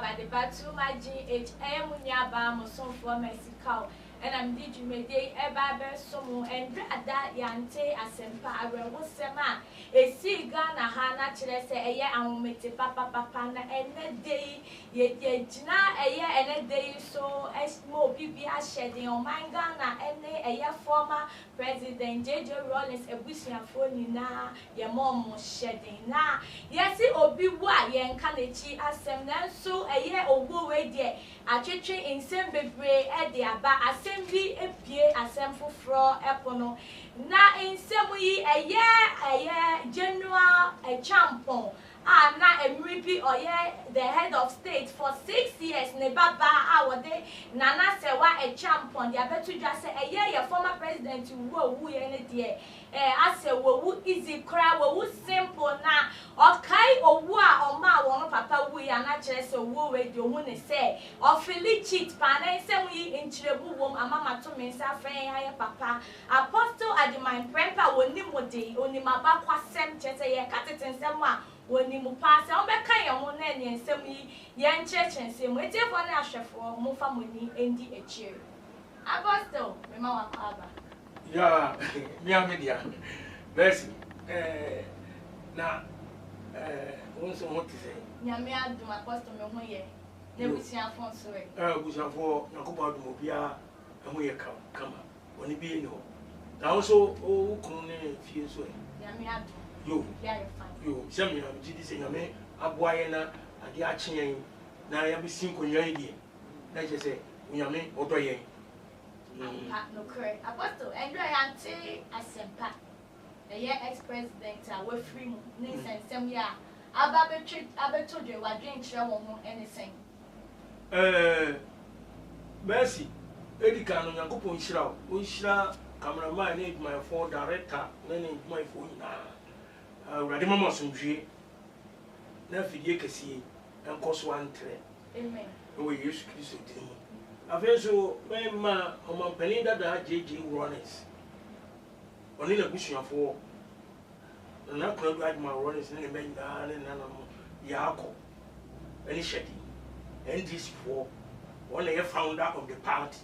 by the battle my GH Munya Bam son for Mexico and I'm did you may day eba somo and that yante asempa arewo sema e si Ghana hana chile se eye amumete papa na ene day ye jina eye ene day so esmo bibi a shedding on my Ghana ene eye former President JJ Rawlings ebusiafo nyina ye mom shedding na yesi obi wa ye nka nechi asem nanso eye owo we de atwetwe insem bebre e de aba asem bi epie asem foforo epono na insem yi eye general champon na emribi oye the head of state for 6 years ne baba awode nana sewa champon dia betudwa se eye ye former president wu ye ne de ase wo easy cry wo simple na okai owu a oma won papa wu ya na kire se wo we de ohu ne se ofili cheat pa na nsem yi nkirebu wom amama to me nsa fen ya papa apostle adimine prempa woni mode oni maba kwasem chese ye katete nsem a woni mu pa se obeka ye ho na ne nsem yi ye nkyerechire nsem etefo na ahwefo mo fa moni endi echire apostle me ma wa aba ya mia media besi na wonso ho tise nyame adum apostle me ho ye na busiafo so busiafo yakoba adum obia ho ye kama woni bi ni ho na wonso o kunu ne fie so nyame adum yo ya ye fine yo sami na gidi se nyame aboaye na ade a kyen na ya bi sin konyan die na je se nyame odoye no correct apostle and you anti asempa the ex-president we free mu ni sensem ya aba beto de wa dwen kire wo ho anything Mercy edika no Yakobon hira o hira cameraman na my for director na my for na urade mama sonhwe na fidie kese enkoso antre amen o Yesu Kristo din afenso mema omampani dada JJ Rawlings oni na busuafo na kwadu adma Rawlings ne menga ne nanam yako any shedi NDC for one a founder of the party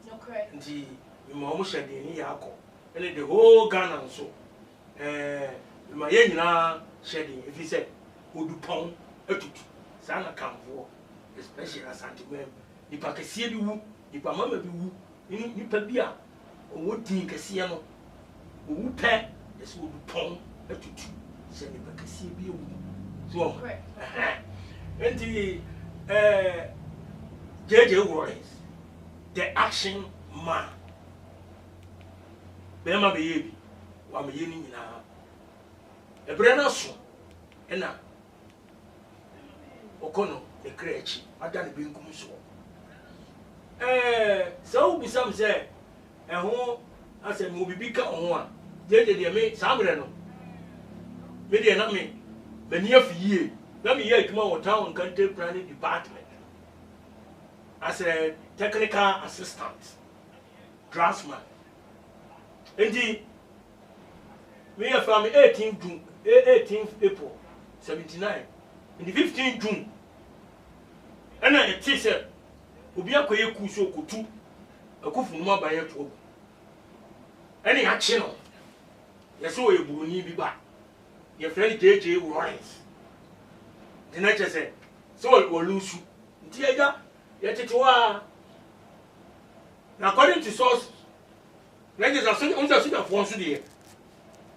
no correct ndi imamu shedi ni yako and the whole Ghana so ma yenyina shedi if he said odupon etutu sana kamfo especially asante mem nipa kese bi wu nipa mama bi wu nipa bi a owo din kese no owu pe ese owu pon atutu se nipa kese bi wu so enti JJ Rawlings the action man be ma be yebi wa me yeni nyina ebre na so ena okono the krechi ada ne benkum so so bisam say eho asem obibi ka ho a jeje de me samre no me de na me ni afie na me ye adwuma wo town country planning department as a technical assistant draftsman endi me ya from 18th April 79 in the 15th June and it is obi akoye kuso kotu akofunu abaye to ene ya che no yeso o eburuni bi ba ye friend JJ Rawlings dina che se so o lusu nti eja ye tetewa na according to source legends are saying unza suda for so de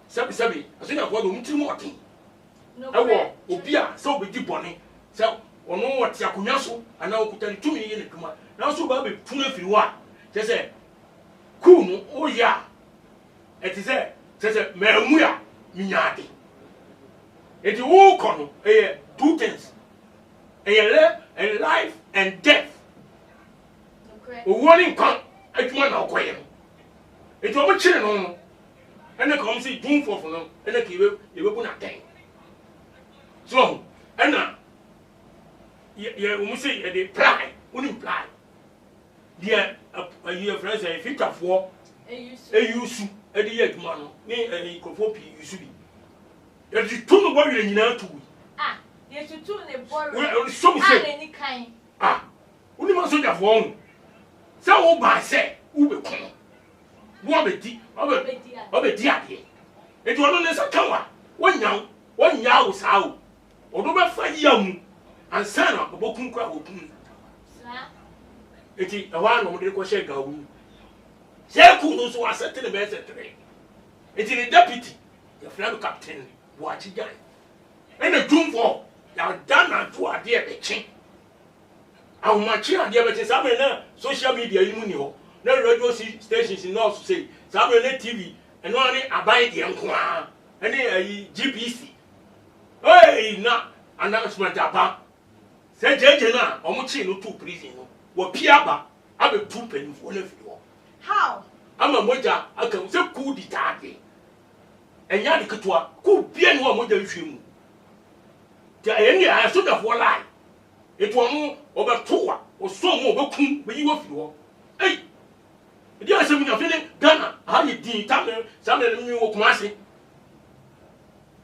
sabi asuda for do mtimu otin ewo obi a so obi di bone so ono wati akonya so ana okuta ni tumi ye ne dwuma na so ba be tuna firi wa je se ku no o ya eti se memu ya minyade eti wo kono two things life and death o woni kan adwuma na okoye no eti o mo kire no ene ka o msi dun fofo no ene ka yebe bu na den so ena ye o msi e dey ply uni ply dia ye friends e fitafo eyusu e dey adwuma no ni mikrofon pi yusu bi e di tunu bo wire nyina tu They should tune the board. Some say, any kind. ah, only my soldier for one. So, by say, Ube come. Wabeti, Obedi. It was not a tower. One young was out. Or over 5 young and son of a booking crowd open. It is a one of the question go. Shaku who was set in the best at 3. It is a deputy, the flag captain, watch again. And a doom for now done and to a dear king. How much here, dear, but some social media in Munio. No radio stations in North say, some TV, and only abide the Anqua, and a GPC. Hey, now, announcement about. Say, Jejana, or Muchino 2 prison, or Piaba, I will 2 penny for one of you. How? I'm a moja, I can say coup d'etat. And Yanikatua, could be any one model film. The end, I stood of one lie. It was over 2 or so more, but you were. Hey! There are some of Ghana, how you did, some of them walk massing.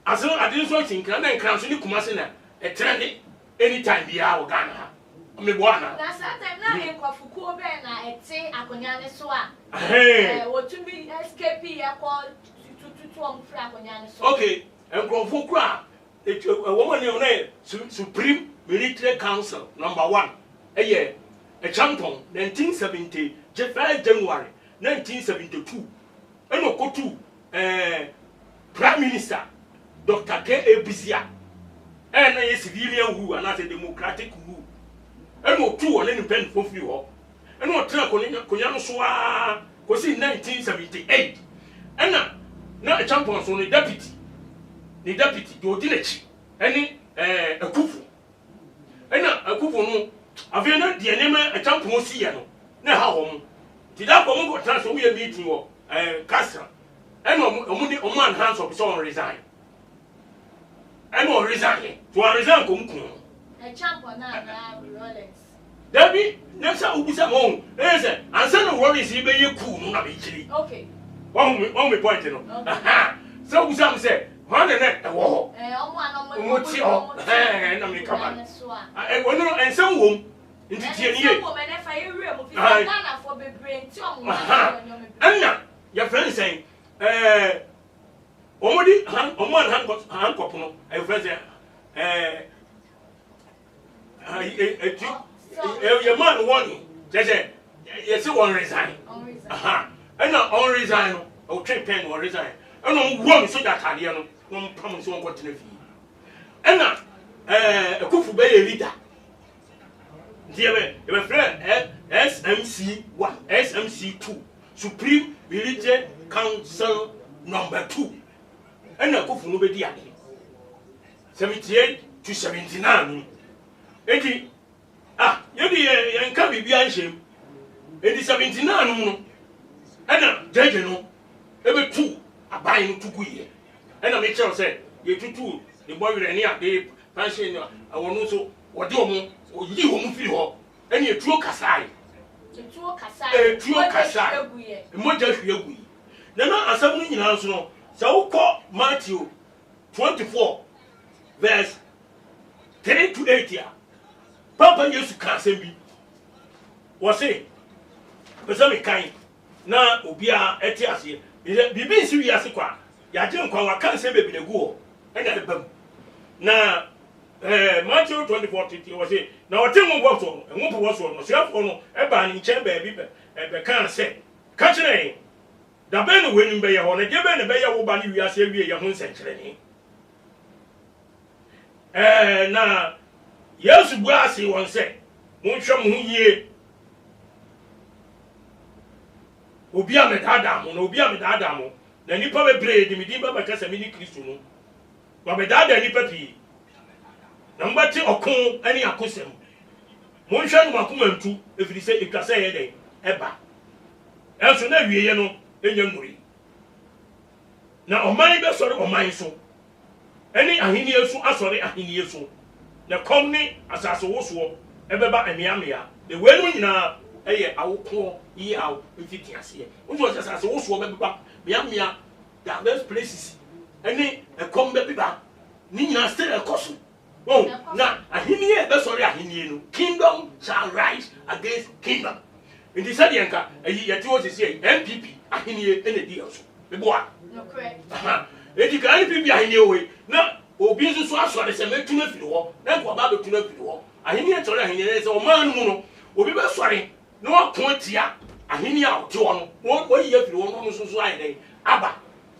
As long as I didn't think, and then canceling Kumasina, a trendy anytime the hour Ghana. Me buana. Na sometimes na enkofuku be na ete akonya ne so a. Wotumi escape e call to omfra akonya ne so. Okay, enkofuku a a woman you Supreme Military Council number 1. A champion 1970 January 1972. And okotu Prime Minister Dr. K.A. Bizia. And a civilian who and not a democratic who. And no 2 on any pen for you. And what Koyano Swa was in 1978. And now a champion on the deputy. The deputy, Dodinechi, and a kufu. And now a kufu, I've not the name a champion Siano. Now, how did I come to transfer me a meeting or Castra? And only on one hands of someone resign. And no resign. To a resign, a champion now, Rollins. Debbie, next time we some home. Listen, and send the Rollins, he be cool, not be okay. One point, you know. So some say, one and a war. And I mean, come on. And some woman in the year. And now, your friend saying, already on one hand, couple, a friend, your man warning. Yes, one resign. And not on resign, or train pen or resign. And on one so that I don't promise one continue. And now, a kufu bay leader. Dear, your friend, SMC 1, SMC 2, Supreme Military Council number 2. And a kufu nobody 78 to 79. 80. Ah, you can't be behind him. 79. And judge no, every 2 are buying 2 good. And I make sure say, you 2, the boy with any day, pension, I want also, what do you want feel? And you 2 Kasai. A 2 Kasai. More just you. Then I said, you know, so call Matthew 24, verse 3 to 8 here. Papa used to cancel me. Was it? But some kind. Na obia etiase bibi nsi wiase kwa ya je nkwa wa kan se bebi neguo enya de bam na Matthew 24:30 was say na otin wo so enwo po so no sefo no e ba ni nche ba bi be kan se ka kire da be no weni be ye ho na je be ne be ye wo ba ni wiase wie ye ho nsenkire ni na Yesu bu ase won se mo hwem ho yie obi a medada mo na obi a medada mo na nipa bebre de medin ba kasa mi ni Kristo no ba medada nipa pi na mbati okon ani akosem mo hwe no makoma ntu efiri se etwase ye den eba enso na wieye no enya nguri na oman be sori oman so ani ahini esu asori ahini esu na komni asase woso ebeba amiamia de wenu nyina eye awoko yi aw mfiti ase unjo asase woso beba miamia the best places ani ekom beba ni nyina still ekoso Oh, na ahiniye be sorry ahiniye no. Kingdom shall rise against kingdom. In the said yanka, yeti wo sisi MPP ahiniye ene di also. Me boa. No correct. Edi ka MPP ahiniye we na obi nso so asore se metuna firi ho. Na ko ba betuna firi ho. Ahiniye sorry ahiniye se o man mu no. Obi be sorry na wa ko tia ahiniye a ote wo no. Wo yi firi wo no so so ayi den aba.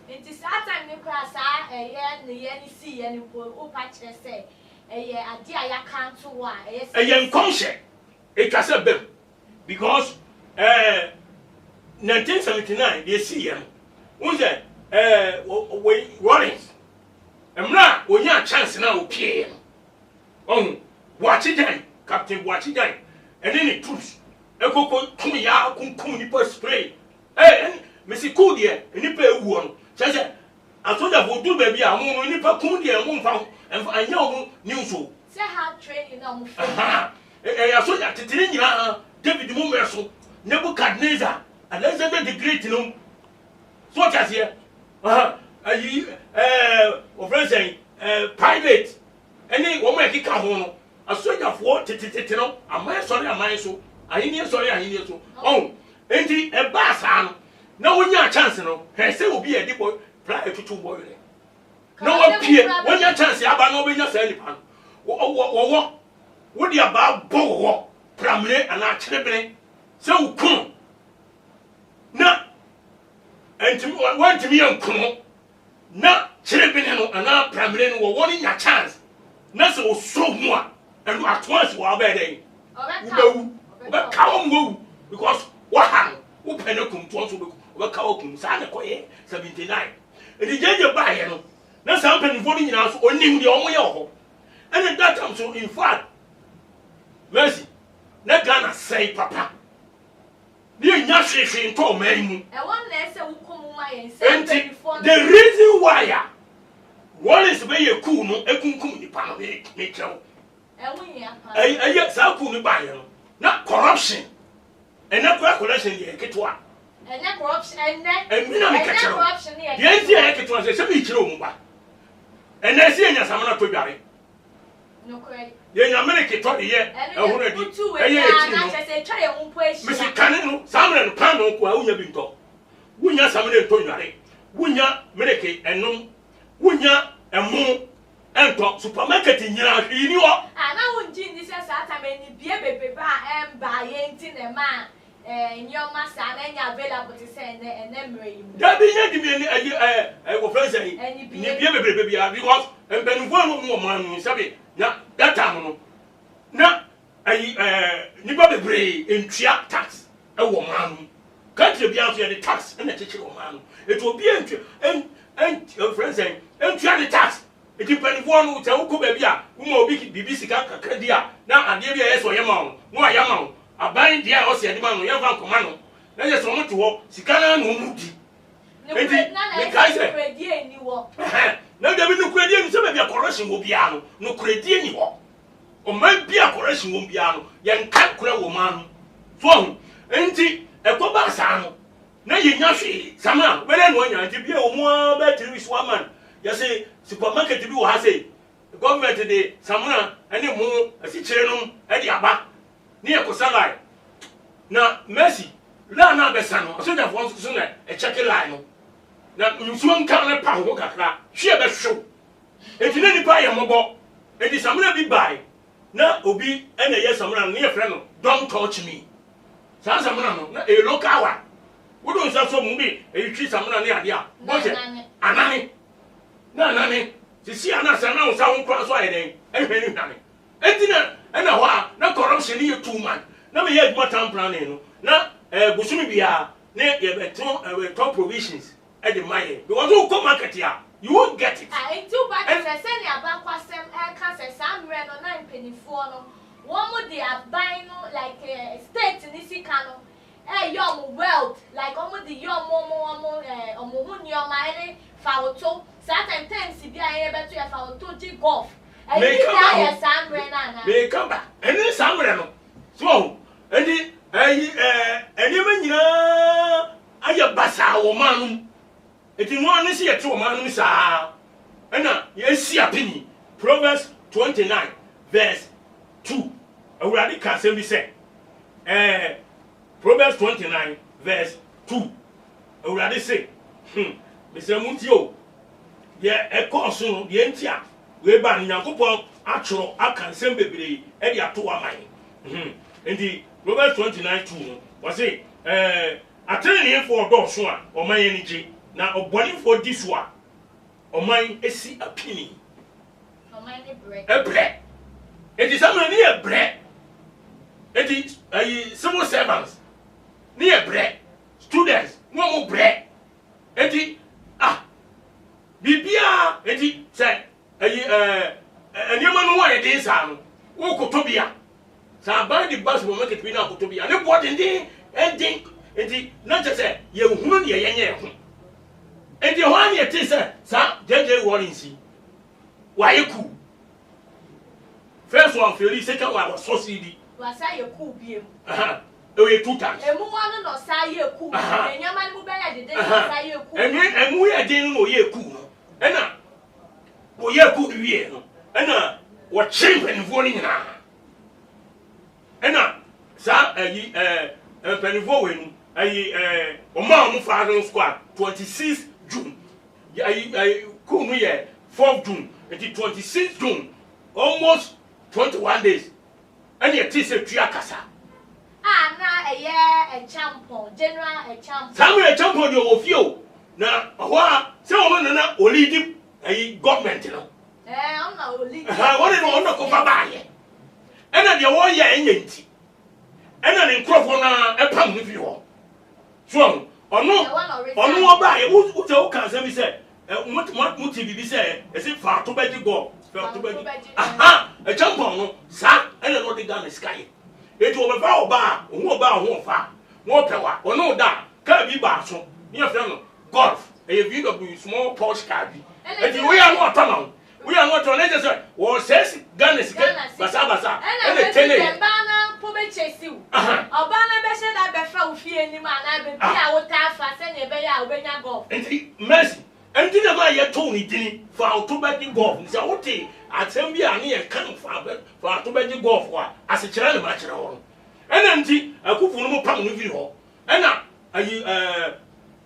Nti saa time ne kura saa ne ye ni si ye ni po o pa kire se ade a ya kanto wa nkomhye etwa se bem because 1979 they see him who say we Rollins emra onya chance na opie on wachidan captain wachidan and then the troops ekoko kum ya kum ni per spray Missy cool there ni pe ewu on say asoja for do baby a mo ni pa kum there mo mfa anya mo news so say how training na mo fo asoja titiri nyina David mo meso Nebuchadnezzar Alexander the Great no so just here of friends private any wo mo ekika ho no asoja for tititi no amai so ahini so oh enti e ba sa no na wonya chance no he say obi e di boy pra etutu boy le na wo pie wonya chance aba na obenya sa nipa no wo di aba bo wo pramle ana chirebere se ukun na enti want me ankun na chirebere no ana pramle no wo ni nya chance na se wo so mu a enu atwas wo aba den oba kawo mo because what happened wo pene kum to so be oba kawo kum sa na koye 79 edi jeje ba ye no na sa mpanifo ni nyina so onim de omo ye ho and that time so in fact mercy na Ghana say papa ni nya hwehwe nto man mu e won na se wo komu ma ye say the reason why what is be ye cool no ekunkum ni pa no be chew wunya pa ay sa cool ni ba ye no na corruption and na corruption ye ketwa and na corruption and na corruption ye ye ketwa se be kire omu ba and na se nya samana to dware no correct ye nya mene ketwa de ye ehuna di ye na se twa ye mpo ehia misi kane no samana no pan no ko a wunya bi nto wunya samana to dware wunya mereke enom wunya emu ento supermarket nyina hwini ho na wunji ni se sa ta meni bie bebe ba emba ye nti ne ma nyoma sa na nya available to say na mre yi da bi nya di bi ni wo friends ni bie bebe bia because embenfo no mo man no sabe na that time no na ni ba bebre entua tax e wo man no country bia so ye tax na chechire wo man no it will be entua friends entua the tax iti panifo no te wo ba bia wo ma obi BBC ka kakra dia na ade bia yeso ye ma wo no aya ma wo aban dia o se ade ma no ye fa nkoma no na ye so mo to wo sika na no mu di enti me kai se credit ni wo na da bi no credit ni se ba bia correction wo bia no credit ni wo o ma bia correction wo bia no ye nka kura wo ma no so enti ekoba sa no na ye nya hwe sama wele no nya nti bia wo mu ba tiri wiswa man ya say supermarket bi wo ha say government de samuna ani mu asichire no e di aba ni ekosalai na Mercy la na besa no so da fo so na e check line no na nsuo nka na pa ho kakra hwe be hwo enti na nipa ye mobo enti samuna bi bai na obi ene ye samuna no ye frɛ no don't touch me sa samuna no na e local wa wo do nsa so mu bi e twi samuna ne ade a bo je anani na nani sisi ana sana wo sa wo kra so ayeden ehwe ni nani entina ena ho a na corruption ni too much na me ye aduma town planning no na busumi bia ne ye beton top provisions e de maye because wo come market ya you won't get it into back say say ni aban kwasem ka say samre no na mpenifo no wo mo dey aban no like state ni sika no your wealth like almost the your omo hu ni o ma ene fa oto certain times bi aye beto ya fa oto ji golf e ni na ya samre na na be come back eni samre no so eni eni ma nyina aye basa wo manum eti no ani se ye to manum sa ena ye si apini Proverbs 29 verse 2 awurade ka asɛm bi sɛ Proverbs 29 verse 2 awurade sɛ mesɛ mu tie o yɛ ɛkɔɔ so no deɛ nti a weba no nyankopɔn atwerɛ aka nsɛm bebree ɛde ato aman nti Proverbs 29 2 no wɔse ateneneefoɔ dɔɔso a ɔman ani gye na ɔbɔnefoɔ di so a ɔman esi apini ɔman ne brɛ ɛbrɛ enti sɛmɛ ne yɛ brɛ enti civil servants ne yɛ brɛ students mo mo brɛ enti bibia enti sɛ nneɛma no wɔyɛ den saa no wɔkɔtɔ bi a sɛ aban de ba supermarket bi na akɔtɔ bi a ne boɔ denden ɛden enti na kyɛ sɛ yɛhunu deɛ yɛnyɛ ho enti hɔ a ne yɛte sɛ saa gyegye Rawlings wayɛ cool first one fairly second one was succeed wasa yɛ cool biem ɛwɔ 2 times emu wɔn no sa yɛ cool enyama no mu bɛyɛ dede sa yɛ cool emu yɛ den no yɛ cool no ɛna wɔyɛ cool wie no ɛna wɔkyere mpanimfoɔ no nyinaa ɛna saa mpanimfoɔ wɔ nu ɔma ɔmo firing squad 26 June cool no yɛ 4 June until 26 June almost 21 days ɛna yɛte sɛ tua kasa na ɛyɛ ɛchampɔn general ɛchampɔn saa mo ɛchampɔn deɛ ɔwɔ fie o na hɔ a sɛ wɔn nana olidi government no ɔna olidi wɔn no ɔna kɔfa baayɛ ɛna deɛ wɔyɛ ɛnyɛ nti ɛna ne nkurɔfoɔ na ɛpam no fi hɔ so ɔno wɔ baayɛ wosɛ woka asɛm bi sɛ mote biribi sɛ ɛsɛ faato bɛgye gɔ faato bɛgye ɛchampɔn no saa ɛna no ɔde Ghana sika yɛ eti wɔbɛfa ɔba a ɔho ɔba a ɔho ɔfa wɔpɛ wa ɔno da kaa bi baa so ne yɛfrɛ no golf ɛyɛ VW small Porsche car bi eti woyɛ ano ɔtɔ ma wo woyɛ ano ɔtɔ ne kyɛ sɛ wɔsɛsi Ghana sika basabasa ɛna tɛnɛ yɛ ɛbaa na po bɛkyɛ siw ɔbaa na bɛhyɛ da bɛfa wo fie anim anaa baabi a wotaa fa sɛnea ɛbɛyɛ a wobɛnya golf enti mercy ɛnti na ma yɛtɔw ne dini fa ɔto bɛgye golf sɛ wote asɛm bi a ne yɛ kan fa ɔto bɛgye golf a asekyerɛ ne ma kyerɛ hɔ no ɛna nti akufo no mu pam no firi hɔ ɛna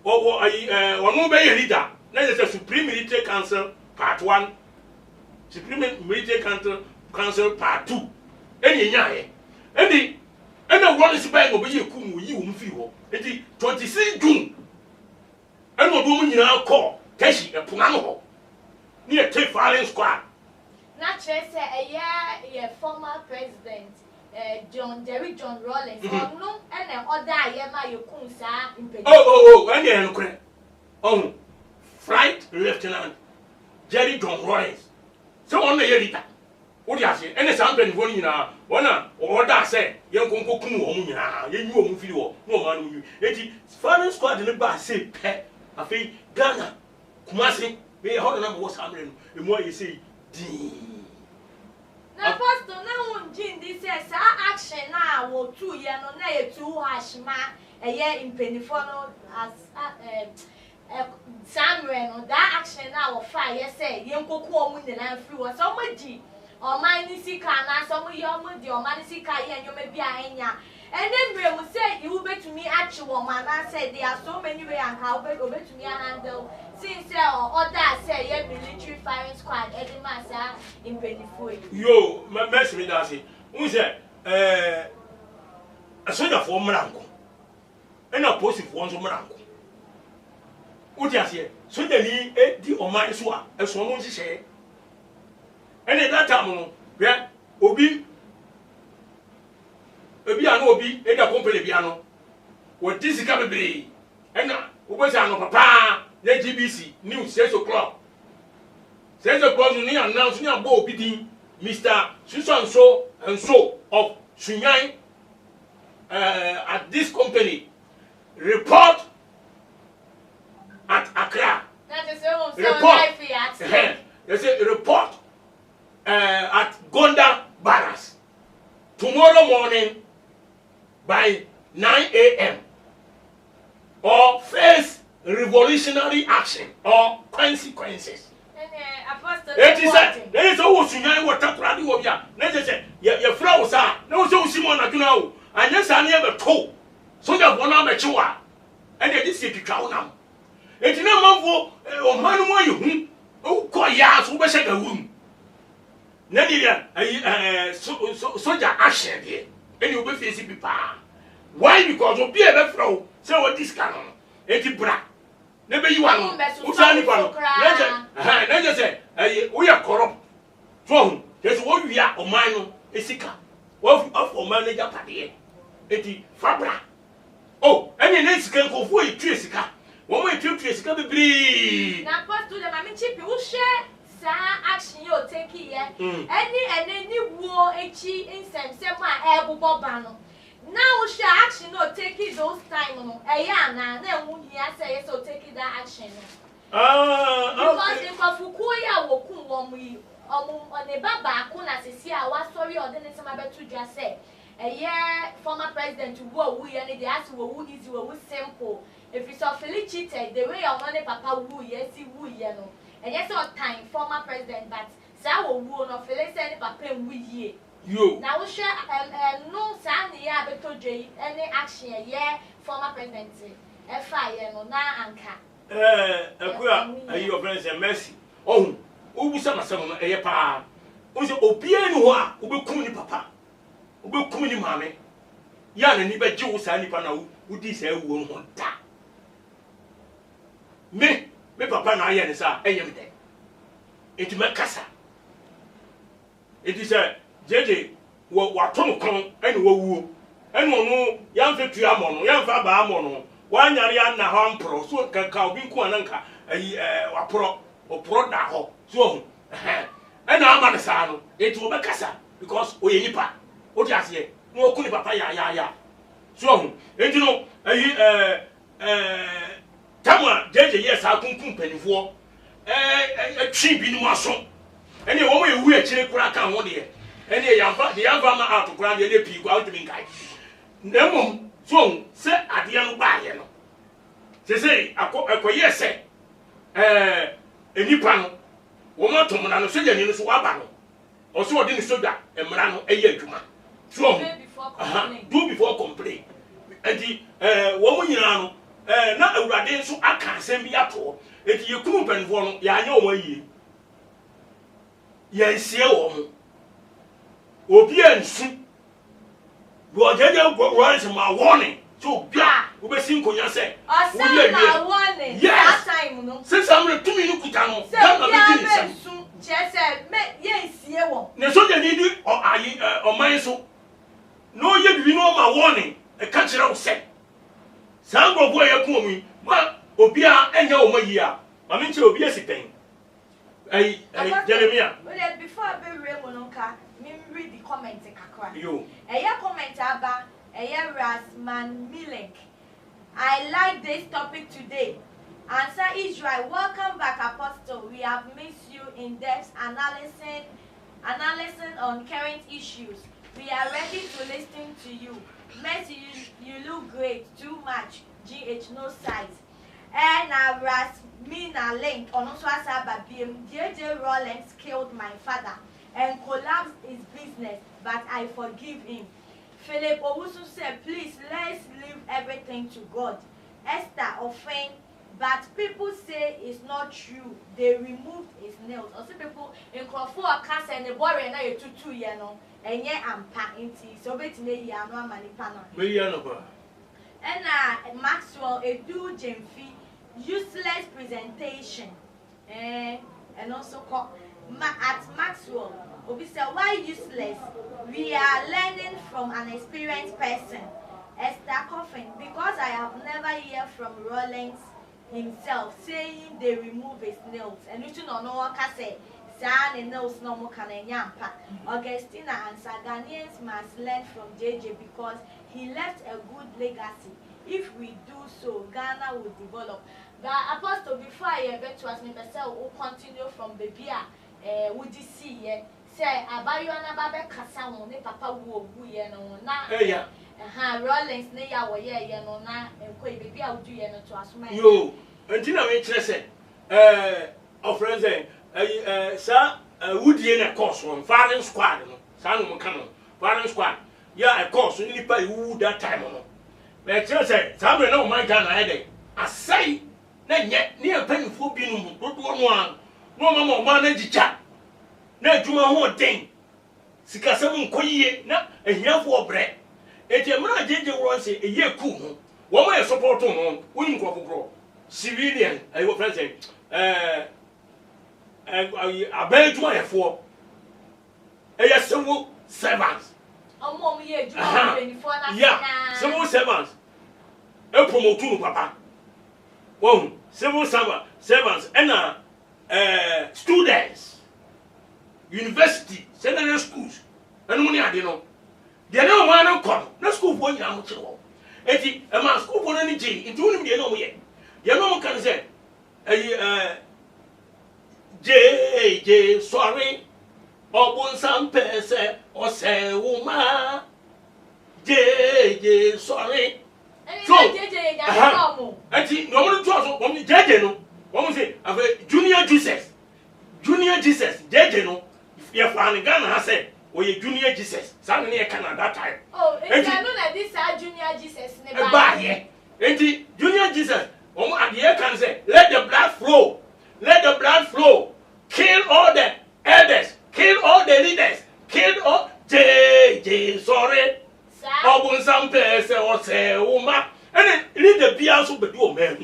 ɔno bɛyɛ leader na yɛ sɛ Supreme Military Council Part 1 Supreme Military Council Part 2 ɛna nyaayɛ ɛna Rawlings bɛyɛ na ɔbɛyɛ kum wɔ yi wɔn firi hɔ eti 26 June ɛna ɔde wɔn nyinaa kɔ Keshi ɛpona no hɔ ne yɛ take firing squad na kyerɛ sɛ ɛyɛ former president Jerry John Rawlings ɔno ɛna ɔda a yɛma yɛkum saa mpanyinfoɔ ɛna yɛ nokorɛ ɔho Flight Lieutenant Jerry John Rawlings sɛ wɔn na yɛ leader wode ase ɛne saa mpanyinfoɔ no nyinaa wɔn a ɔda sɛ yɛnkonko kum wɔn nyinaa yɛnyi wɔn firi hɔ na ɔman no nyi eti firing squad ne ba se pɛ afei Ghana Kumasi bɛyɛ hɔ na wɔ saa mmerɛ no emu ayɛ sɛ dii na pastor na wɔn gye ndi sɛ saa action na wɔtu yɛ no na yɛtu hɔ ahyema ɛyɛ mpanyinfoɔ no saa mmerɛ no that action na wɔfa yɛ sɛ yɛnkoko wɔn nyinaa firi hɔ sɛ wɔn gyi ɔman ne sika anaasɛ wɔn yɛ wɔn di ɔman ne sika yɛ nneɛma bi a ɛnya ɛne mmerɛ mu sɛ iwu betumi akye wɔn anaasɛ there are so many way anka obetumi ahandle since order say yɛ military firing squad ɛde ma saa mpanyinfoɔ yi. yo mɛsi mi da ase n sɛ asogyafoɔ mmara nko ɛna polisifoɔ nso mmara nko wote aseɛ sogyani edi ɔman so a ɛso ɔmo nhyehyɛ ɛna that time no hwɛ obi ano obi ɛda kɔmpani bi ano wɔdi sika bebree ɛna wobɛsi ano papa the GBC news 6 o'clock. 6 o'clock you announce you abo obi din Mr. So and so of Sunyan at this company report at Accra. That is report. They say report at Gonda Barracks tomorrow morning by 9 a.m. or face revolutionary action or consequences. Eti se na ye so wo sunyan wo takura de wo bia na je se ye fra wo sa na wo so wo simo na duna wo anya sa na ye beto so ja bo na me chiwa e de disi twitwa wo nam eti na manfo o manu mo yehu o ko ya so be shega wum na di ya soja ahye de eni obe fesi pipa why because obi e be fra wo se wo diska no eti bra na be yiwa no wo sa ni pa no na je se we are corrupt so yes wo wia o man no esika wo of o man na japade eti fabra oh eni na esika ko fu e tu esika wo mo e tu esika bibiri na post to the mami chipi wo share sa action you take here any wo echi insem ma ebobo ba no now we share action no take it those time no eya na enwu hia say yes o take that action no because in Kofuku ya woku womu yi one baba ko na sisi a wa sorry o de ne sama betu dwa say former president wo ye ne dey ask wo easy wo simple if you so feel cheated the way your money papa wu ye si wu ye no eye so time former president but sa wo wu no feel say ne papa wu ye yo na wo share no sa ne ya betu dwe any action former president e fa ye no na anka akua ayi your friends and mercy oh ubusa masam no eye pa o se obia ni ho a obekum ni papa obekum ni maame ya na ni be je wo sa ni pa na wo di sa ewo no da me papa na aye ni sa eye me de enti me kasa enti se jeje wa ton kon eni wo wuo eni onu ya mfe tu amo no ya mfa ba amo no wanyare ya na ho ampro so kaka obi nku ananka ayi wapro opro da ho so ena ama sa no eti wo be kasa because oye nipa o ti ase no okuni papa ya so enti no ayi tamwa jeje yes akunkun panifo twi bi ni mo aso eni wo mo ewu akire kura kan ho de eni yamfa de yamfa ma atokura de pi kwa utumi nkai nemom so se ade no ba ye no se akoye se enipa no wo ma to mona no so jani no so wa ba no o so odi ni soja emra no eye adwuma so do before complain enti wo mo nyina no na awurade so aka asem bi ato enti yekum panfo no ya anya o ma yie ye nsie wo mo obi ansu wo jeje wo se ma warning so bia wo be sin konya se wo ye ma warning that time no se samre tumi no kuta no da na be tin se je se me ye nsie wo ne so je ni di o ayi o man so no ye bibi no ma warning e ka kire wo se sango bo ye ku omu ma obi a enya o ma yi a ma me nche obi asipen ai Jeremiah before I be real mononka me read the comment kakra yo comment aba Rasman Milink. I like this topic today. Answer Israel, welcome back Apostle. We have missed you in depth analyzing on current issues. We are ready to listen to you. Messi, you look great. Too much. GH no size. And Rasmina Link on Oswasaba JJ Rollins killed my father and collapsed his business, but I forgive him. Philip Owusu said, please let's leave everything to God. Esther offend, but people say it's not true. They removed his nails. Also people in Crawford cancer and the boy and I 2 years no and yet I'm painting so bet me ya no manipana. And Maxwell Edu Jemfi useless presentation. And also at Maxwell Obi said, why useless? We are learning from an experienced person. Esther Coffin, because I have never heard from Rollins himself saying they remove his nails. And you don't know what I say. San nails no more can nyampa. Augustina and Ghanaians must learn from JJ because he left a good legacy. If we do so, Ghana will develop. The Apostle, before I bet to us, will continue from the beer. Would you see yet? Say, Abayana Babe Cassamo, ne Papa Wu, no, na, Rollins, ne ya, no, na, and Quay baby, I'll do to us, my yo, until I make say, our friends, sa wudie na course on firing squad no sa no ka no firing squad ya a course ni pa wu that time no na che say sa me na o man Ghana ede asai na nye ne empanifo bi no dodo no an no mama o man na gicha na adwuma ho den sikasɛm nkɔyie na ahiafo obrɛ eti emra jeje won se eye ku ho wo mo yɛ support no woni nkɔfokoro civilian ayo friend say abɛn adwuma yɛfoɔ ɛyɛ civil servants ọmọ mi yɛ adwuma benifo na yeah civil servants e promote no papa wo civil servants ɛna students university secondary schools ɛno mo ne ade no deɛ na ɔmo ana kɔ na school fo nyina mo kyerɛ wɔ eti ɛma school fo no ne gye nti wonim deɛ na ɔmo yɛ deɛ na ɔmo kan sɛ ɛyi JJ sorry Obonsam pese ose uma JJ sorry so JJ ya no ati no mo to so mo JJ no mo say ave junior Jesus JJ no ye fan Ghana ha say o ye junior Jesus sa ne ye Canada time oh enti I know that this junior Jesus ne ba ye enti junior Jesus o mo ade ye kan say let the blood flow kill all the elders, kill all the leaders, kill all JJ sorry. Obonsam pese o se uma. And leader be also be do man.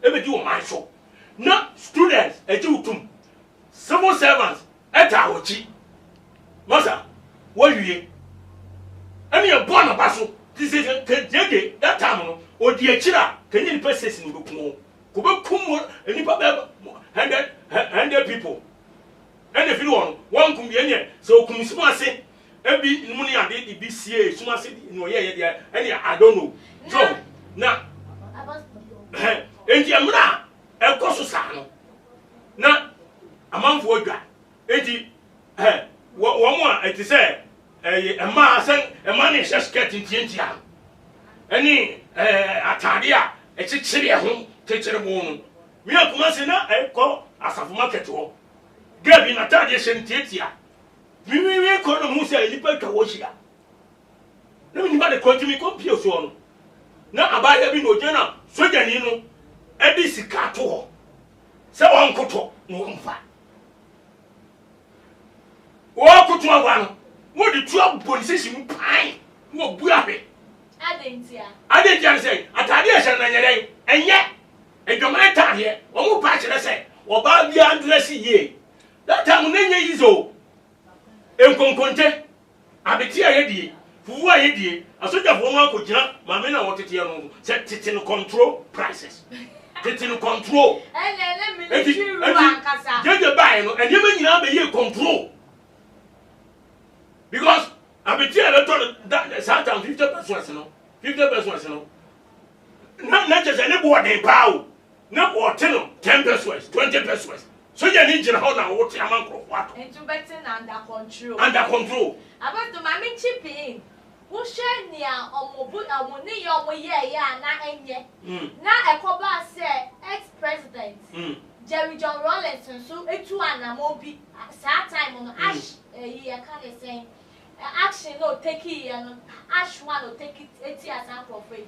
E be do man so. Na students e ji utum. Civil servants eta ochi. Masa, what you and you born a basso. This is JJ that time no. O di akira, can you person in go kumo. Kumo any papa 100 people. And if you want one kumbianye so kumisuma say ebi muni ade di BCA suma say no ye there and I don't know so na enti amra e koso sa no na amanfo adwa enti wo mo a eti say ema asen ema ne skirt ntientia ani atade a e chichire ho chichire mo no mi akuma se na e ko asafo market ho Gabi na tade sentiatia. We ko no musa lipa ka wohia. Na mi ba de kontimi kompio so no. Na abaya bi no jena soja ni no e di sika to ho. Se won koto no mfa. Wo koto awa no. Wo di tu police mu pan. Wo bua be. Adentia say atade e hye na nyere enye. Edwoma tade. Wo mu pa kire say oba bia andress yie. That time nenye yizo enkonkonte abeti ayedie fufu ayedie asoja fo ma ko gina ma me na wotete no se tete no control prices tete no control ministry ru ankasa jeje buy no ene ma nyina be ye control because abeti electoral that time 50% no 50% no na je se ne bo den pa o na bo te no 10% 20%. So you need to hold on what Yaman Croft. Into better under control. Under control. About the mammy chipping. Who share near or put a money your yeah, na enye. Now a coba say ex-president Jerry John Rawlinson, so it to an amobi sad time on ash year can say action no take it and ash one or take it 80 as a profit.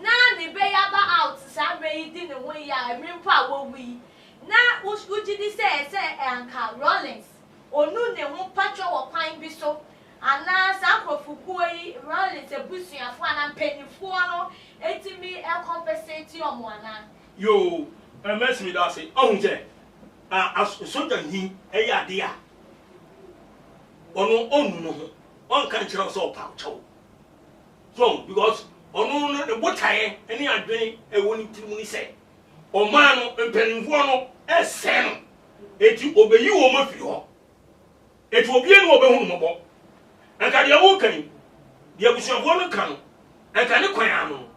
Now the bay out some way didn't way I mean power we. Na ujidi say anka Rollins onu ne ho patcho wo kwan bi so ana sa krofuku yi Rollins ebusuafo ana mpanifo no etimi compensate omo ana yo mess me that say ohun je soja ni ade a onu no ho on kan kire so patcho so because onu no the botaye ani adwen e woni timu ni say o man no mpanifo no esen eti obeyi wo mafiri ho eti obie no obehunu mobo anka de wo kan de abusuafo no kan anka ne kwan ano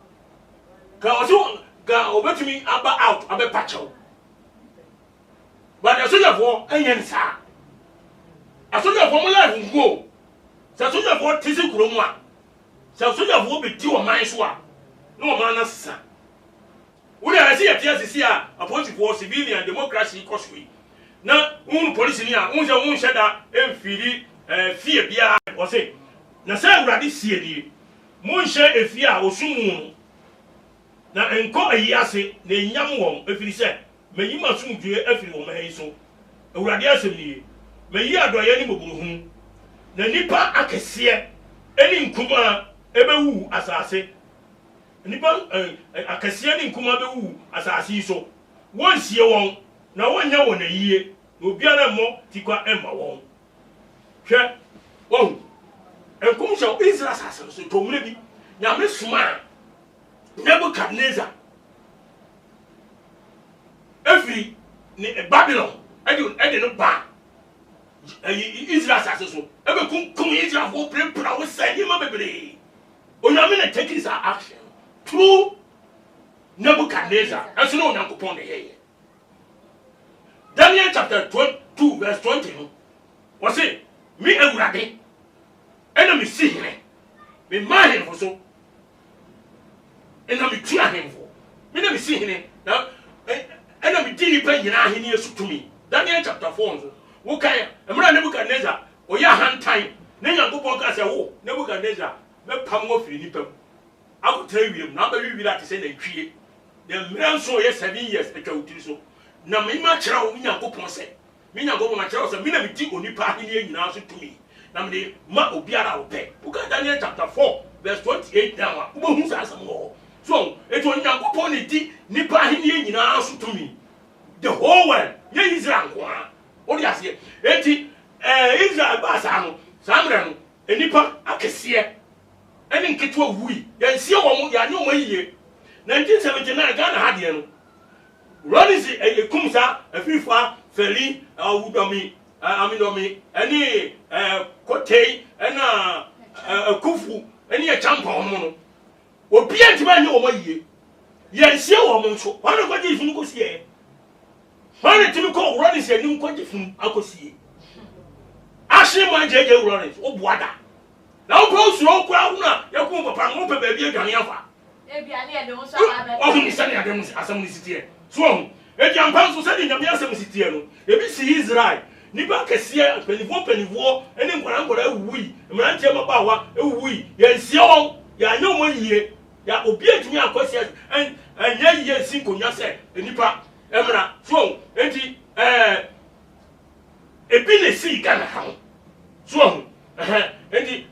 ka oso ga obetumi aba out abe pacho but asojafo enyen sa asojafo mo life go sa asojafo tisi kuromu a sa asojafo be di o man so a no man na sa we are see a TSC a policy for civilian democracy cause we na un police ni a un sheda emfiri fie bia o se na say urade sie die mun hye efie a osumu na enko ayi ase na enyam won efiri se mayi masumdue afiri wo mayi so urade asem ni mayi adoye ni moburuhu na nipa akese eni nkuma ebewu asase nipa akese ni nkuma bewu asase so won sie won na wonya won ayie na obiara mo tikwa emma won hwe won enkum sho Israel asase so tomure bi nyame suma Nebuchadnezzar efiri ni Babylon edi no ba Israel asase so ebe kum Israel for prepare we say ma bebre onyame na take this action through Nebuchadnezzar and so no nyankopon de ye Daniel chapter 2 verse 20 was say me awurade ena me si hene me mahin for so ena me tua hene for me na me si hene na ena me dini pa nyina hene asutumi Daniel chapter 4 so wo kan emra Nebuchadnezzar oya hantan na nyankopon ka say wo Nebuchadnezzar me pam wo firi ni pam akotra wiem na ba wi that say na twie the man so ye 7 years etwa utiri so na me ma kira wo nyankopon say me nyankopon ma kira wo say me na me ti onipa hene nyina so tumi na me ma obiara wo pe wo kan Daniel chapter 4 verse 28 down wo hu sa asam wo so eto nyankopon ne di nipa hene nyina so tumi the whole world ye Israel kwa o di ase enti Israel ba sa no samre no enipa akese eni nketwa wui ya nsie wo mo ya nyo mo yiye 1979 Ghana hadie no Ronisi ekumsa afifa feli awudomi amindomi eni kotei ena kufu eni champion mo no obi antiba nyo mo yiye ya nsie wo mo nso wana kwaji funu ko sie wana timi ko Ronisi eni kwaji funu akosie ashi manjeje Ronisi obuada na wo suro kura una yakun papa mo pe ba bi adwane afa ebiane e de wo so ababe o hu sani adem asam ni sitie so hu edi ampan so sani nyame asam sitie no ebi si Israel nipa kese penivo eni nkora ewui mrantie mabawa ewui ya nsie won ya nyo mo yie ya obi atumi akosia enya yie sinkonya se nipa emra so enti ebi ne si Ghana ha so hu enti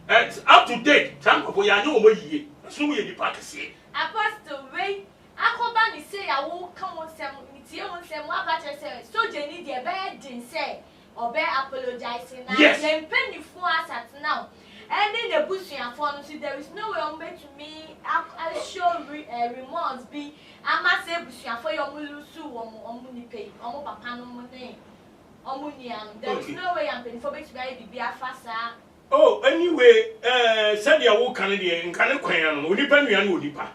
up to date tanko ya nyo mo yie so ye nipa kese Apostle way akoba ni say ya wo kan won sem ni tie won sem wa ka say so je ni de be din say obe apologize na ye mpanifu asat now any nebusuafo no see there is no way on to me I show remorse be ama say busuafo yo mu lusu wo mu ni pay omo papa no mo ne omo ni am there is no way am mpanifu be to be afasa. Oh anyway said ya wo kan de nkan kwan no onipa nua no onipa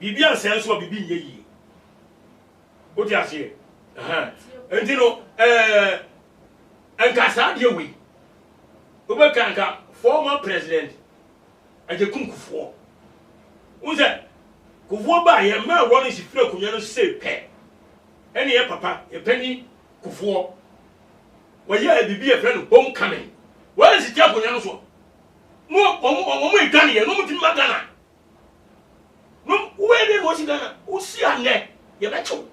bibi ansen so bibi nye yi o ti ase enti no enka sa de we o be kanka former president Ajekum Kufuor unze Kufuor ba ye ma won si fira kunya no se pe ene ye papa ye pani Kufuor wa ye bibi e fira no homecoming wa si tia kunya no so mo idane ye no mutim magana no we dey go si Ghana o si ane ye be cho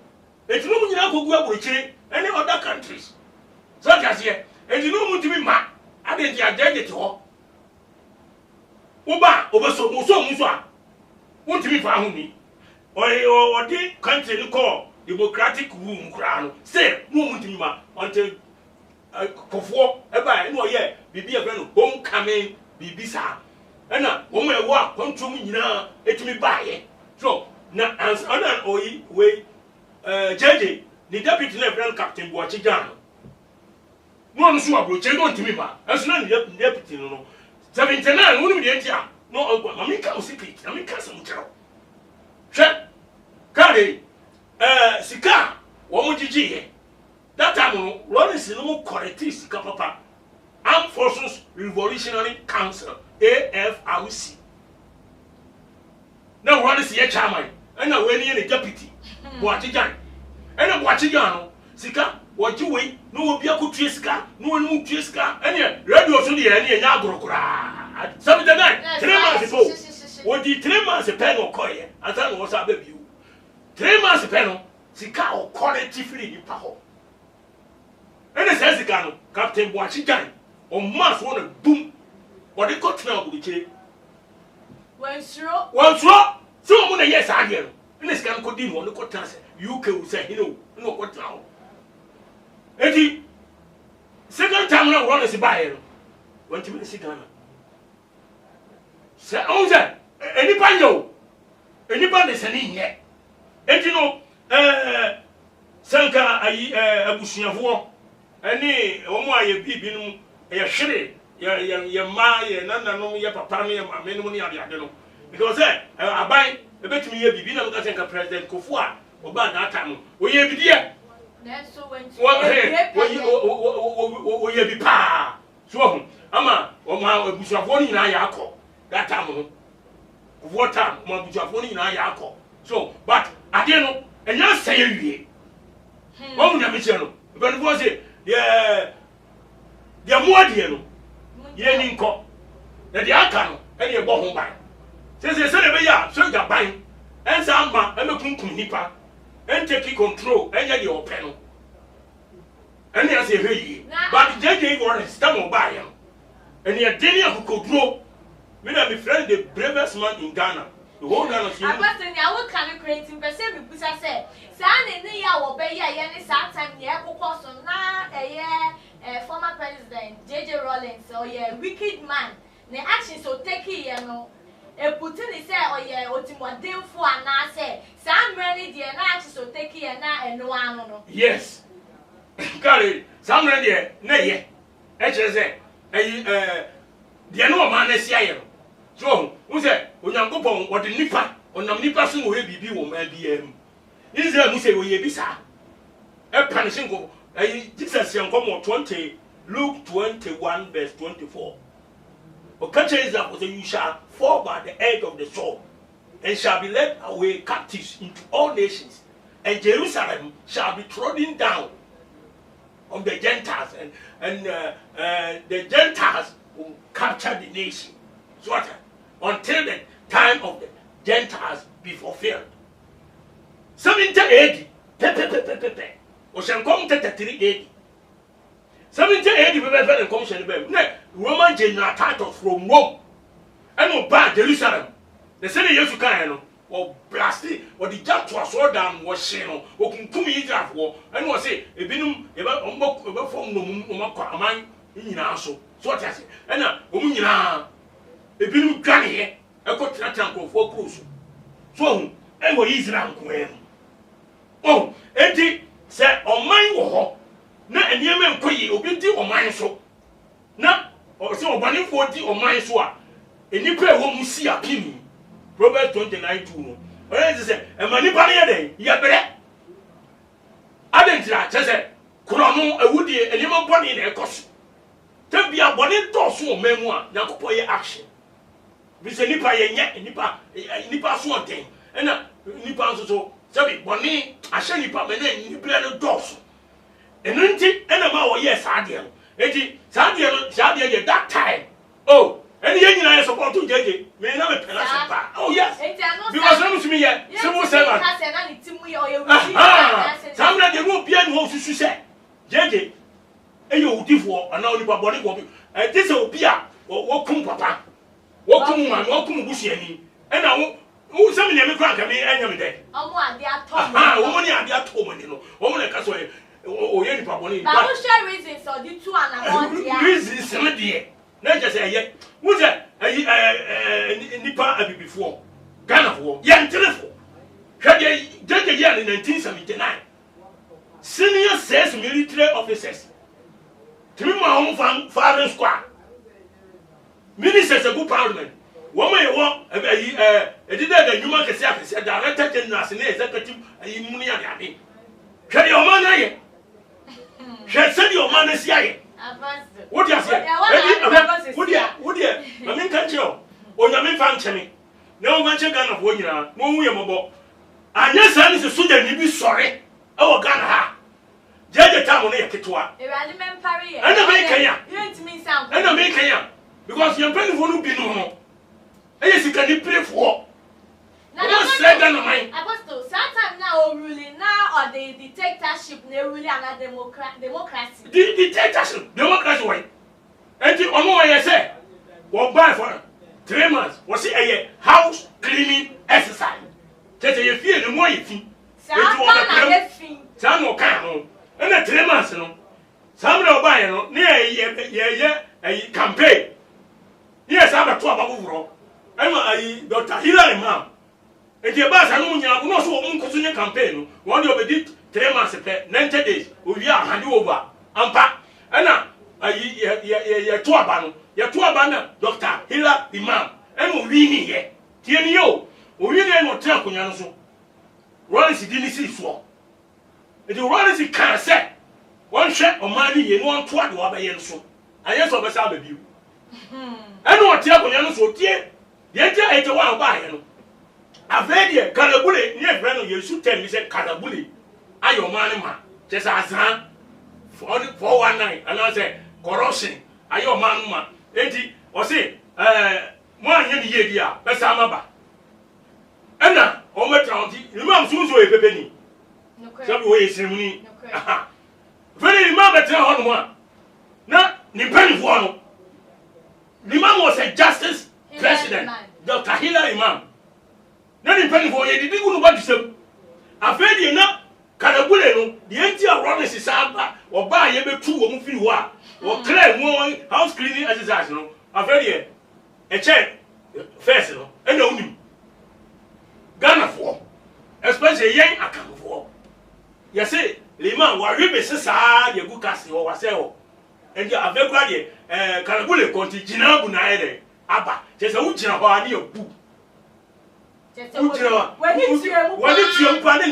eti no nyina kogu aburochire any other countries so that here eti no mutimi ma ade ti ajeje ti ho uba obeso mo so a mutimi fa ho ni o di country ni call democratic room kra no say no mutimi ma until Kufuor eba no ye bibi e no homecoming bibi sa ena wo mo ewo a kontrom nyina etumi baaye so na as onan oyi we JJ the deputy lieutenant captain Boachigan no so abroche no ntimi ba aso na deputy no 79 wonu de ntia no mami ka o secret mami ka sam kero hwe kare sika wo mo gigiye that time no Lawrence no mo correct sika papa Armed Forces Revolutionary Council AFRC na Lawrence ye chairman and na we ni deputy Boachigan ene Boachigan no sika what you wait, no will be a good triska, no one will triska, and yet, radio so the any and Yagro. Some night, 3 months ago, what the 3 months a pen or coy, as I was a baby. 3 months a pen, Sika or quality free in Paho. And it says the gun, Captain Washigan, or must want a boom, what they got now with the Once through, so many years again. And this can continue on the quarters. You can say, no, what now? Eddie, second time now, one is a buyer. 20 minutes ago. Say, oh, that anybody is an in yet. And you know, Sanka, a bushing of war, any, oh, my, a bibin, a shitty, your ma, and none of your papa, and many money on the other. Because I buy a bet me a bibin of the President Kufua, or by that time, we have the that's so when you be pa. So, Ama, or my bush of one in Ayako, that time. What time, my bush of one in Ayako. So, but I didn't know, and you say you. Oh, Namichano, but it was it, yeah, the more dear, Yeninko, that the Akano, and your bottom by. Since they said, so you're buying, and some man, and looking to Nipa. And take control, and yet your panel. And yes, he but the JJ Warren stumble by him. And the Daniel who could grow. Me and my friend, the bravest man in Ghana. The whole Ghana. I was in our kind of creating, but say, because I said, San in the year will be a sometime, yeah, because now a former president, JJ Rawlings, or a wicked man. The action so take it, you know. A Putin is there, or yeah, or Timothy for an answer. Some ready, dear, not so take it and no one. Yes. Carry some ready, nay, HSA. The no man is here. So, who said, when you go on what the Nipa, or Nipa soon will be BM. Is there who say, will you be, sir? A punishing go, Jesus, young come 20, Luke 21, verse 24. But catch is that you shall fall by the edge of the sword, and shall be led away captives into all nations, and Jerusalem shall be trodden down of the Gentiles, and the Gentiles will capture the nation. So what? Until the time of the Gentiles be fulfilled. 70 AD, or shall come 33 AD. 70 AD, we will come to Roman general title from Rome, and no bad Jerusalem. The city used to kind or blasted, or the jump to a sword down was Shano, or can come Israel war, and was say, a binum, about from no man in also. So what I say, and a woman, a binum granny, a got that uncle for cruise. So, and what Israel when? Oh, Eddie said, on mine war, not a near man quay, or beauty or mine so. Now, or so 140 or mine so. And you pay what you see a penny. Proverbs 29:2. Or as I say, a manipulator day, Yabere. I didn't just say, Kurono, a woody, and you want one in a cost. Tell me a bonnet torso memoir, Yakopoya action. We say Nipa yet, Nipa swan thing, and Nipa so, Sabi, Bonnie, I shall Nipa, and then you play the dogs. And then a yes, Sadian. Sadian, that time. Oh. And the engine I support to JJ may not be penalized. Oh, yes. Because I'm to me yet. Someone said, some of the European wants to say, JJ, and you give for an only body will be. And this will be a welcome, papa. Welcome, my welcome, Bushiani. And I who some of them crack at me any day. Oh, they are talking. Woman, I are told you know. Woman, like us, or any problem. But who share reasons or the 2 and 1 reasons, some dear. Not just say yet. Who's that? Nipa before Ghana war, young telephone. Had a year in 1979. Senior says military officers. 3 my home father squad. Ministers of good parliament. One way walk a did the human said director general and executive Munia. Can your man? Shall send your man is here. What do you say? Would you? I mean, can't you? Or you mean, function. No one check on a one year, no way mobile. And yes, I is a student, you be sorry. Oh, Ghana. jeje time no yaketwa Ewade mempare ye. Ana me kanya. Yentimi sanko. Ana me kanya because your penny for no bi no. Eye sika ni prefo. Na say that no mind. Apostle, sometimes now ruling now or the dictatorship na ruling and democracy. The dictatorship, democracy way. And the omo way say, we buy for 3 months. Was it a house cleaning exercise? Just a fear the more you think. Some no can and the 3 months no. Some no buy no near a campaign. Yes, I'm a 12 overall. I'm a Dr. Hillary Imam. And the boss, I know you know so on campaign. One of the 3 months, 90 days, we are hand over. Ampa, and now, your tour banner, Dr. Hillary Imam, and we need here. Tienio, we need no tell Kunyanoso. Run is didn't see so. It will run as it can say. One share of money and one twat over Yenso. I just over you. I know what tell Kunyanoso, dear. The entire 81 by I've heard you, Calabule, near Breno, you should tell me, said Calabule. I your man, just as han 419, and I say, corruption. I your man, 80, or say, 1 year, best amaba. Anna, Omer County, Imam Suso, a penny. Some way ceremony. Very remember tell on one. Not the penny for one. The man was a justice president, Dr. Hillary Imam. Not in penny for you, didn't know what to say. I've heard you now. Calabule, the entire Rollins is out or buy every 2 or 3 or clear more house cleaning exercise. I've heard you a check first and only Ghana for, especially young account for. You say, Lima, what you be sad, you good casting or whatever. And you have a graduate, Calabule, Contigina Bunaire, Abba, just a Uchina body of book. When it's your brother,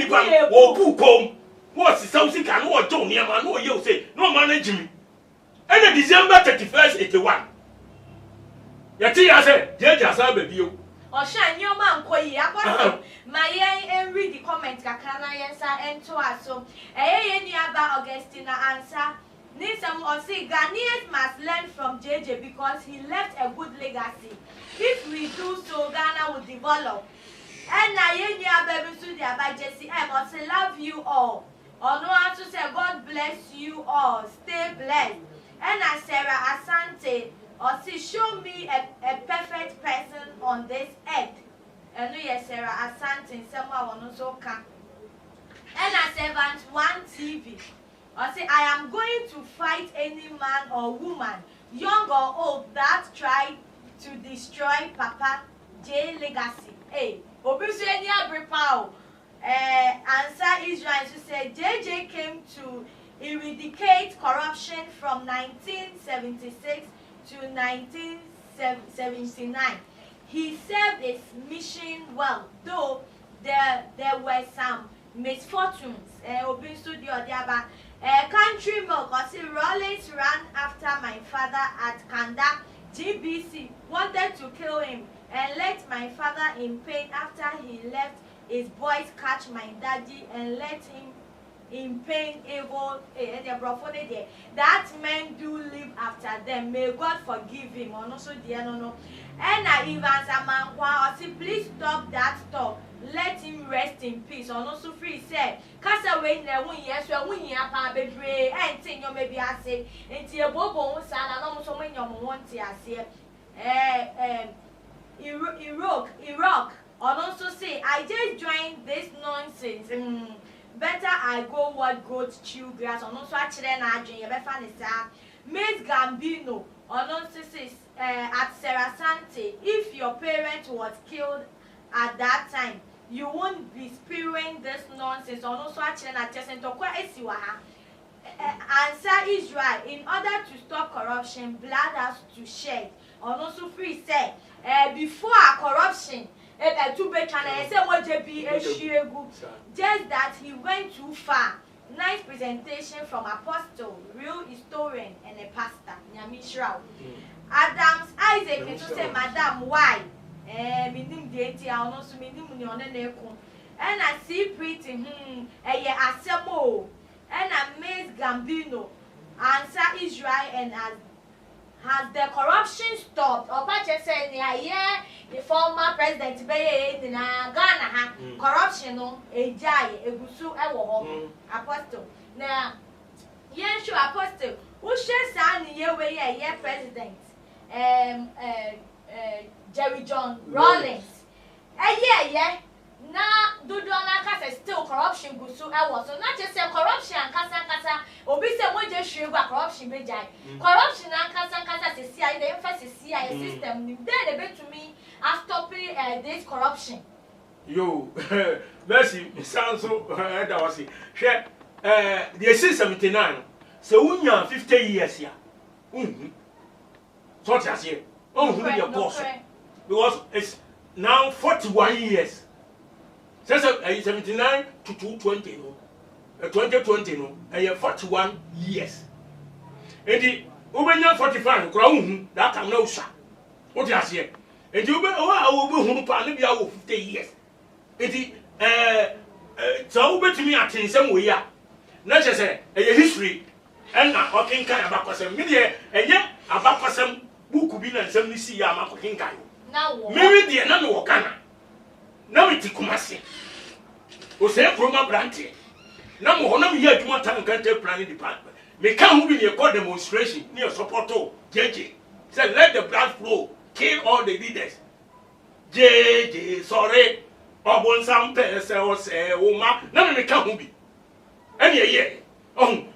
or who come? What's the something can or don't near man, or you say, no management. And the December 31st, 81. Yati, I said, Judge, I saw you. Or shine your man, Koy, Apostle. My and read the comments, Kakana, yes, and to us. So, any other Augustina answer. Nisam or say Ghanaians must learn from JJ because he left a good legacy. If we do so, Ghana will develop. And now, baby, Sudia by Jesse M. or say, love you all. Or no one to say, God bless you all. Stay blessed. And as Sarah Asante, or say, show me a perfect person on this earth. And no, yes, Sarah Asante, someone also come. And as Evans 1 TV, or say, I am going to fight any man or woman, young or old, that tried to destroy Papa J legacy. Hey. Obviously, any Abripao answer Israel to say JJ came to eradicate corruption from 1976 to 1979. He served his mission well, though there were some misfortunes. Obviously, country milk or see Rollins ran after my father at Kanda. GBC wanted to kill him and let my father in pain after he left. His boys catch my daddy and let him in pain evil. That men do live after them. May God forgive him. And also no. And Evans Amankwa or say please stop that talk. Let him rest in peace. And also free said, cast away the win yes, we win ya pa bedre. And thing you maybe I say, and tia bobo son and almost so many want to say. Iraq, or also say, I just joined this nonsense. Better I go what goat chew grass, or also actually I drink. You better Miss Gambino, or also says at Sarah Sante, if your parent was killed at that time, you won't be spewing this nonsense. Or also actually I just answer Israel, in order to stop corruption, blood has to shed. Or also free say before corruption too bad and say what just that he went too far. Nice presentation from apostle, real historian and a pastor. Nyamishra Adams Isaac to say madam why minim deity and also minim on and I see pretty asemo and Miss Gambino answer Israel and has the corruption stopped? Or Pache say yeah, the former president Beye in Ghana corruption no ejai egusu ewo apostle. Now yen show apostle who share san ye we yeah president Jerry John Rawlings. Yeah. Na do na kasa still corruption go so ewo so not just say corruption kasa obi say mo je hwe gba corruption be jai corruption and kasa se cia the emphasis cia system ni dey be to me stopping this corruption yo merci sound so that was it hwe the 79 se unya 50 years ya so just here the boss because it's now 41 years. 79 to 220 no 2020 no 41 years and the ubenya 45 kura hu that time na usha what you say and the ube hu pa na bia wo 50 years and the so ube to me atensem we ya na che say history and na okinkan abakosem me de abakosem buku bi na nsem ni si ya makokinkan na wo me de na me wo kana na we ti Kumasi o se proma branche na mo hono me ya adwuma tan kante planning department me kan hu bi ne call demonstration near supporto JJ say let the blood flow kill all the leaders JJ sorry obon sam pese o se o ma na me kan hu bi ene ye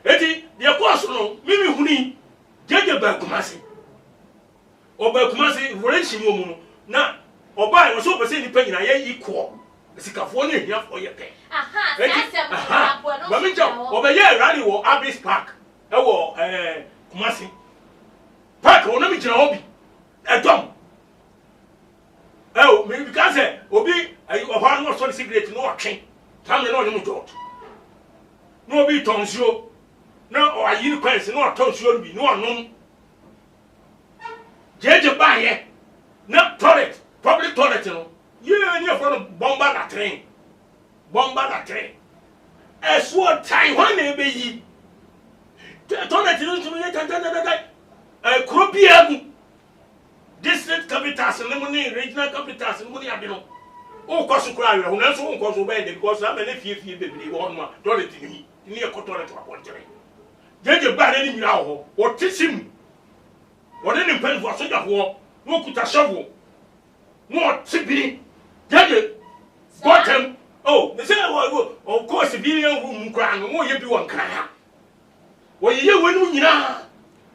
eti de course no me huni JJ ba Kumasi o ba Kumasi relation mo mu na oba e so pese ni pa nyina ye equal sikafo na ehia fo ye pe ba mi jo oba ye rally wo Abyss Park e wo Kumasi park wo na mi jira obi edom me because obi oba no so cigarette no otwe tam na onye jo no obi tonsio na o ayi ni kwanse no tonsio bi no onom jeje ba ye na toilet public toilet no you from bomba na train as what time when e be yi toilet no tumi tan kropia district capitals no money regional capitals no money abi no o koso kura we ho na so o koso be dey because am na fie bebre wo no toilet ni e toilet wa ponjere jeje ba na ni nyira ho o tisim o de ni pen for so da ho no kuta shovel no tibi jeje bottom they say of course bi yan hu nkra no mo ye bi won kra wo ye wenu nyina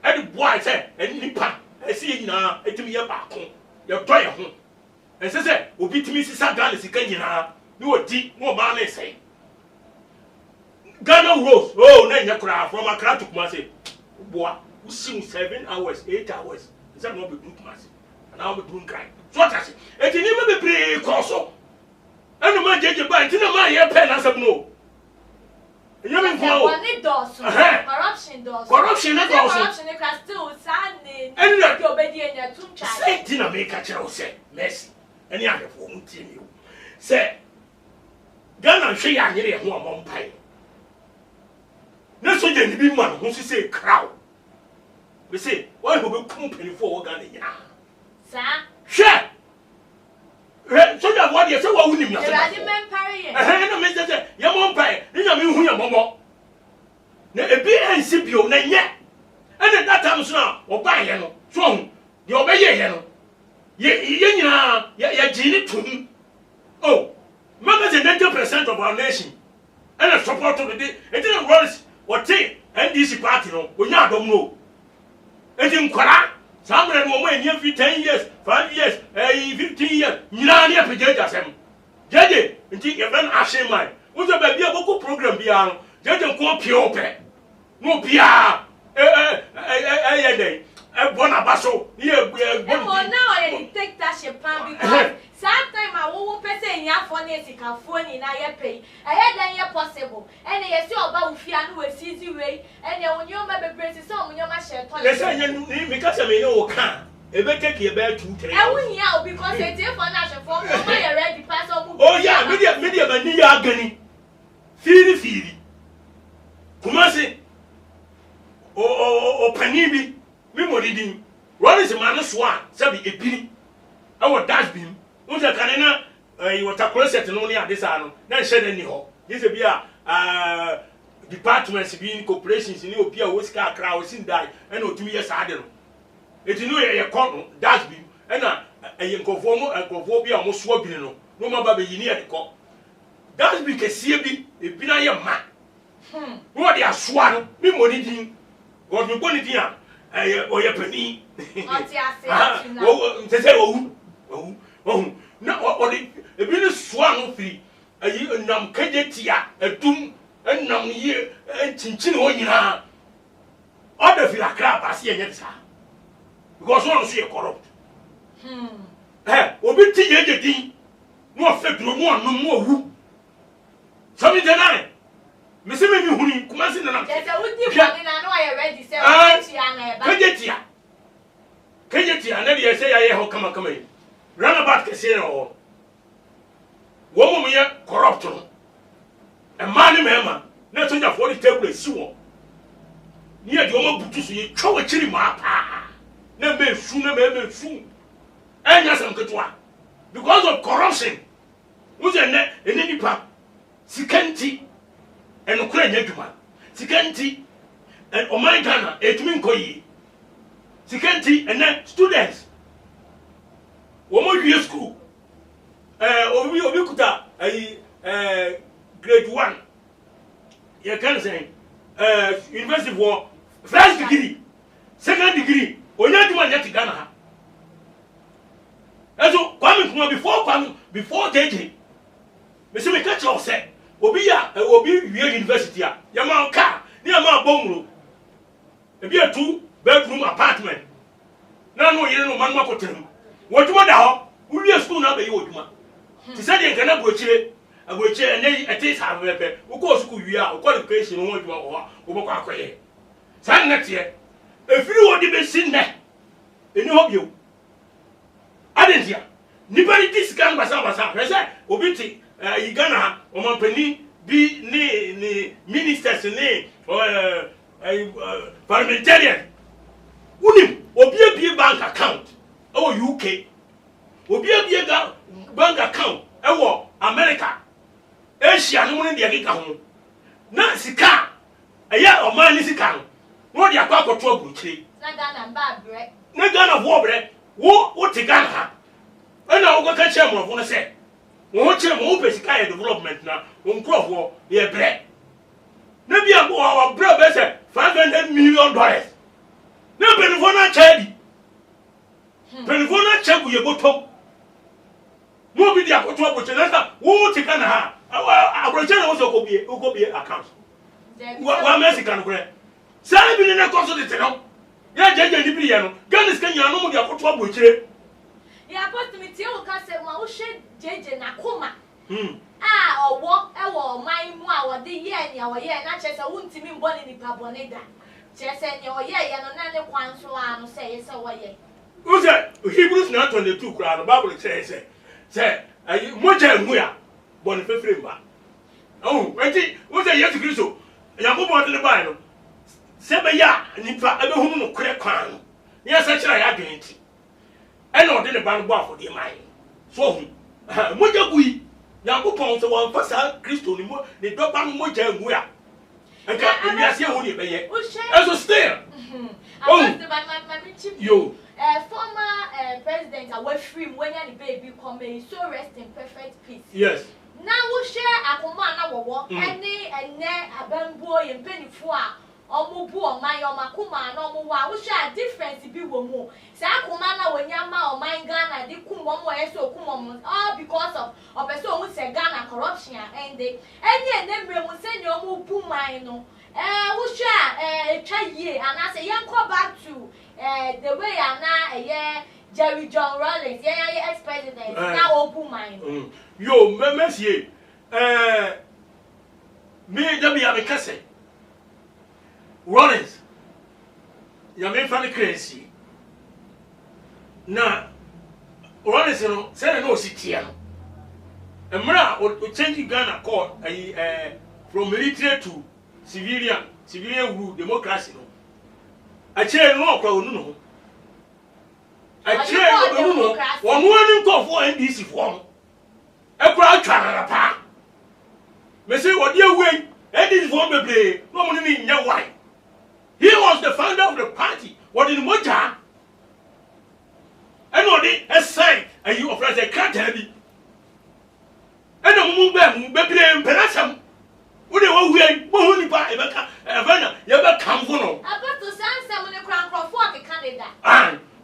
e de boy say nipa esi nyina etimi ye ba ko ye do ye ho e say obi timi sisa Ghana sika nyina ni odi no ba na say Ghana rose na nya kra from Accra to Kumasi boy we see 7 hours 8 hours is that no be do Kumasi and now we do cry so what say e ti ni me be pre koso enu ma jeje ba ntina ma ye pe na sab no yemi nko corruption na corruption ne ka still sane ni obedi enya tum chai say tina me ka kire o say mercy eni ahefo mu tie mi o say Ghana hwe ya nyere ho amon pai na so je ni bi ma no so say crowd we say why go be company for Ghana nyina sa hwe so ya what you say wa unim na say men pare ye na me say ya mon pai ni nya me hu ya momo na ebi ensibio na nye ene that time so na oba ye no so hu de obeye ye no ye nyina ya jini tum remember the 90% of our nation and support to the it didn't runs what take NDC party no onya adom no enti nkwara samre no mo enya fi 10 years 5 years 15 years nyina ne apejeja asem jeje enti ye ben ashemai wo so ba bia boko program bia no jeje nko pio pe no bia ye dey bona baso ye bona now you take that shepan because sometimes I won't person ya for ne sikafo ni na ye pay dan ye possible and ye see oba ufia no we easy way and ye onyo ma bebre si so onyo ma share toilet yes ye me ka se me no ka e be take ye be 2-3 e won ya because e dey for na shefo no ye ready pass on oh yeah media mani ya gani firi our dustbin who's a canina water closet no near this ano na share any ho this be a departments being corporations ni obi a wosika akra wosin dai and otumi yes ade no eti no ye kon dustbin na nkofo mo nkofo bi a mo so bi no no ma ba be yini e ko dustbin kesie bi e bi na ye ma wo de asoa no mi mo ni din wo mi bo ni din a oye pani oti ase na wo ntese wo na o de e bi ni soa no firi ayi nam kajetia adum nam ye chinchin wo nyina o de firi akra ba se enye sa because one so ye corrupt obi ti ye de din no afedro no anum no owu sami denai me se me huni kuma se na yes udi bani na no aye ready say kajetia na e ba kajetia na de say aye ho kama kama yi runabout ke se no wo mo me corrupt no e man ni mema na so ja for the table si wo ni e de o ma butu so ye twa chiri ma pa na me su na me su enya sam ketwa because of corruption wo se ne eni nipa sikanti eno kura nya dwuma sikanti and o my Ghana etumi nkoyi sikanti and students wo mo wie school obi kuta ayi grade 1 you can say university for first degree second degree onya dwuma nya ti Ghana ha eso before JJ me se me catch you say obi wie university a ya ma ka ni ma bomuro e bi a 2 bedroom apartment na no yire no man makotem woduma da ho wie school na be yi woduma ti se de nkana brochire agbochire enyi ete sa bebe wo ko school wie a wo qualification wo woduma wo boko akoye san na tie efiri wodi be sinne eni ho bio adentia nipa ni diskan basa prese obi ti Ghana o man pani bi ni ministers ni parliamentarian unim obi bank account UK obi bank account America Asia no mun de keka ho na sika aya o man ni sika no de akwa akoto abuchire na Ghana ba bre na Ghana wo bre wo ti Ghana ha na wo ka che mo no se wo che mo pesika development na wo nkrofo ye bre na bia wo bre be se $500 million na benefo na chadi benefo na chagu ye botom mo bi dia koto aboche na sa wo ti Ghana ha abroche na wo so ko bi account wa Mexico no kure sai bi na koso de teno ya jeje ni bi ye no Ghana ska nya no mo dia koto aboche ya post me tie o ka se ma wo hwe jeje na koma owo ewo man mu a wo de ye nya wo ye na che se wo ntimi mbo ni nipa bone da che se nya wo ye ye no na ne kwan so a no se ye se wo ye o se Hebrews 9:22 kura no Bible say moja enhu ya bone fefere mba enti wo se Yesu Kristo Yakobo de le bai no se be ya nipa ebe hunu no kure kwan no ye se kira ya dwenti ena ode ne ban gbo afode mai so hu moja gui Yankopon se won fasa Kristo ni mo ni do ban moja enhu ya enka ewiase hu ni be ye eso still yo former president Awafrim when the baby come so rest in perfect peace. Yes. Now we share akoma na wowo ene abambuo ye mpanifo a omubu oman yomakuma na omuwa we share difference bi wo mu say akoma na wonyama oman Ghana de kumom wo yeso kumom all because of person who say Ghana corruption and they ene mremu say ni omubu man no we share try ye and I say yanko back to the way na Jerry John Rawlings ex-president now open mind yo monsieur me da bi kase Rawlings ya me fa ni crazy na Rawlings no say no sitia no emra o change Ghana call from military to civilian rule democracy no a chair no kwa onu no kyerɛ no no wɔn ani nkɔfoɔ NDC foɔ ekura atwa pa me say wɔde away NDC foɔ bebree no mo ne nya why he was the founder of the party wɔde ne moja ɛna ɔde ɛsɛn ayi ɔfra sɛ krataa bi ɛna mo bebree mpɛnasɛm wode wɔwie mo hu nipa ɛbɛka ɛbɛna yɛbɛ kamfo no abato sansɛm ne kura nkrɔfoɔ keka ne da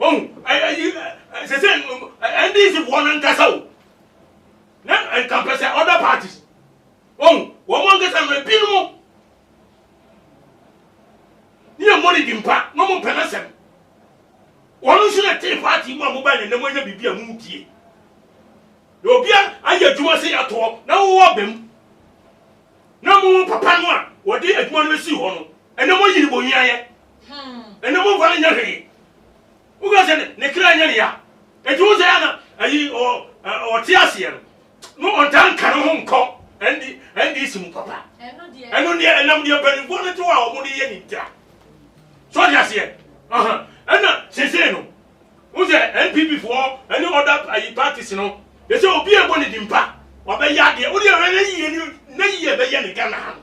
oh sɛ NDC foɔ no nkasa o na ɛnka pɛ other parties wɔn nkasa no ebi no mo ne yɛ mmɔde di mpa na mo mpɛnasɛm wɔn nso na tee party mu a mobile ne mo anya biribi a mo tie na obia ayɛ adwuma sɛ yɛatoɔ na wowɔ bɛm na mo papa no a wɔde adwuma no bɛsi hɔ no ɛna mo yiri bɔnyiayɛ ɛna mo mfa no nyɛ hwee woga sɛ ne kra nyɛ ne ya ɛnti wo sɛ ana ayi ɔte aseɛ no ɔntaa nka no ho nkɔ NDC mu papa ɛno deɛ ɛnam deɛ mpanimfoɔ no te hɔ a ɔmo de yɛ ne ntira so ɔde aseɛ ɛna sesei no wo sɛ NPP foɔ ɛne other ayi parties no yɛsɛ obi ɛbɔ ne di mpa wabɛyɛ adeɛ wode ɛwɛ na yie bɛyɛ ne Ghana ha no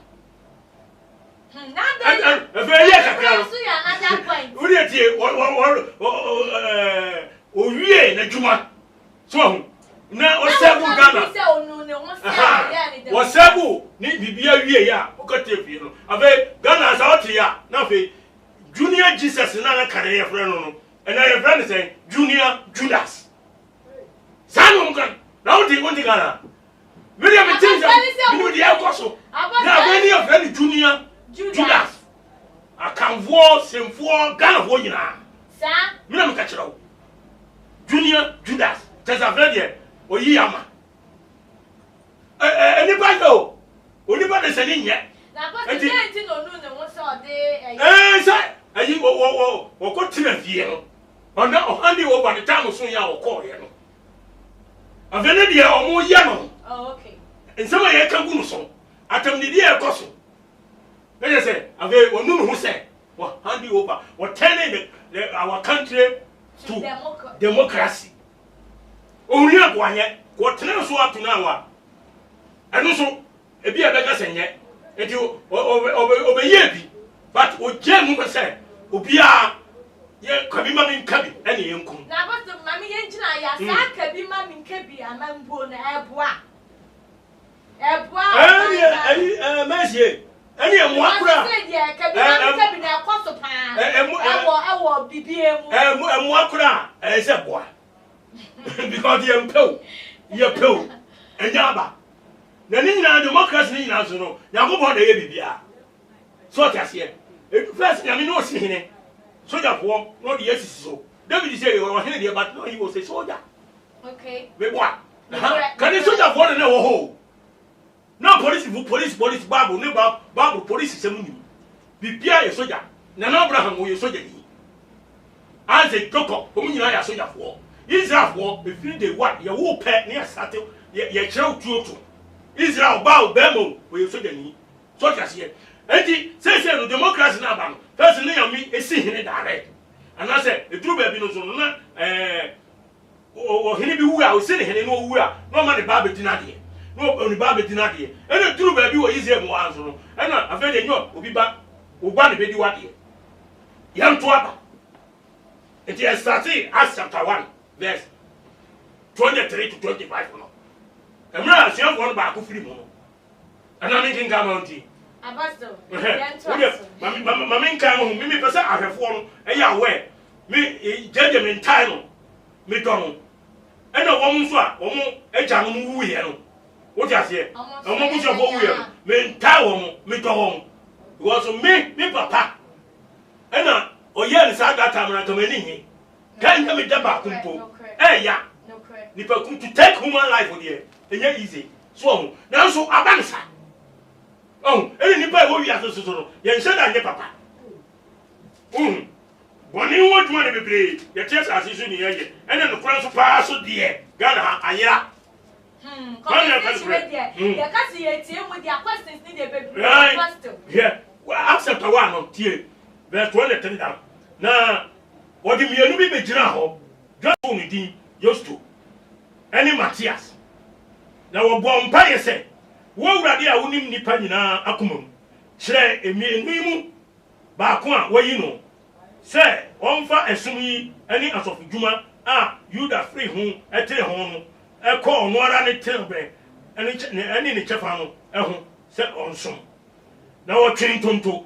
ɛfɛ kakra no wode tie owie n'adwuma so ho na ɔsɛbo Ghana wɔsɛbo ne bibia wie ya wokɔte fie no afei Ghana sɛ ɔte ya na afei Junior Jesus na kare yɛfrɛ no no ɛna yɛfrɛ no sɛ Junior Judas saa no kan na wote Ghana Miriam Tinza, you the Alcoso. Now, many of them Junior Judas. I can vote, same for Ghana Voyina. Sir, Miriam Catchero. Junior Judas. Tessa or Yama. Anybody know? Anybody selling yet? Now, but the 19 or noon, and what's all day? Eh, sir, and you or got Timothy. Or now, handy over the time of Sonia or call you. A Venedia or more yellow. Oh, okay. And some of you can go so. I tell the dear Cosso. Let us say, a very one who said, what handy over, what telling our country to democracy. Only a one yet, what tells you up to now. And also, a beer better than yet, and you over ye, but what Jem was said, Ubia, ye, Kabima Kabi, any income. Now, what's the mammy engine? I ask Kabima Kabi, and I'm born a bois. Monsieur, any of what as a boy. Because you're pill, and Yaba. The Nina democracy, no, Yago the ABBA. So that's here. First, I mean, no seeing it. Soldier war, not yes, so. David said, you were here, but no, he was a soldier. Okay. But what? Can you soldier for the whole? No police Bible ne Bible police semu ni bibia ye soja na Abraham wo ye soja ni Isaac Jacob o nyina ya soja fo Israel fo be feel the what ye wo pe ne asate ye kyerɛ tuoto Israel ba o bemo wo ye soja ni soja se enti say no democracy na ba no first ne yami esi hene direct ana say eduru ba bi no so no na o hene bi wu a o se ne hene no wu a no ma ne ba be dina de no oni ba be dina de ene duru ba bi wo Israel mo anso no ena afa de nyo obi ba ogba ne be di wade yam to aba enti starting Acts chapter 1 verse 23 to 25 no emra asian fo no ba ko firi mo no ana me kinga mountain abasto mami nka ho mi pese ahwefo no eya we mi jeje me ntai no mi don ena wo mu so a wo mu agya no mu wuye no wo ti ase omo bu so bo wuye me ntai wo mu mi don wo because me papa ena oye ni sa data amana to mani hi kan ka me daba kumpo ya ni pa kum to take human life there enya easy so na so abansa ene ni pa wo wi aso so no ye nse da nye papa boni wo duma ne bebre ye ties asisu ni ye ene no kran so pa so de Ghana ha ayira ya kasi ye tie mu dia questions ni de bebre question yeah accept one no tie verse 23 down na odi mienu bi begira ho just on din Yosto any Matthias na wo bompa yese wo wurade a wonim nipa nyina akomam kyerɛ emi mu ba ko a wayi no sɛ ɔmfa esum yi ani asɔfo dwuma a Yuda free ho etere ho no ɛkɔ no ara ne tembe ani ne kyɛfa no ɛho sɛ ɔnsom na wɔtwe ntonto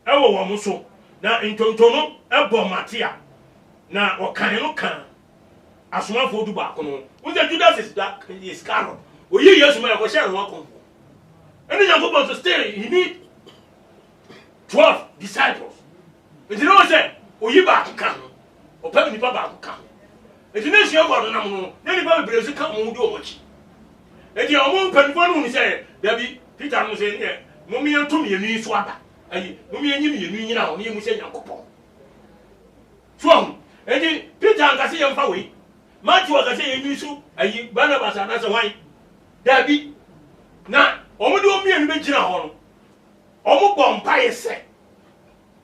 ɛwɔ wɔn mo so na ntonto no ɛbɔ Matia na wɔkan no kan asomafo du ba ko no wonse Judas is Iscariot oyi Yesu ma ko share no akomfo ɛne Yankopɔn to stay he need 12 disciples nti no say oyi ba kan o pa nipa ba kan nti na hia bo nam no na nipa bebre su kan mo di o mochi nti o mo mpanifo no ni say David Peter no say ne mo mi antum ye ni so aba ayi mo mi anyim ye ni nyina o ne mu say Yankopɔn so nti Peter ankase ye mfa we Matthew ankase ye ni so ayi Barnabas anase wan David na o mo de o mi anu be gina ho no o mo bɔ mpa ye se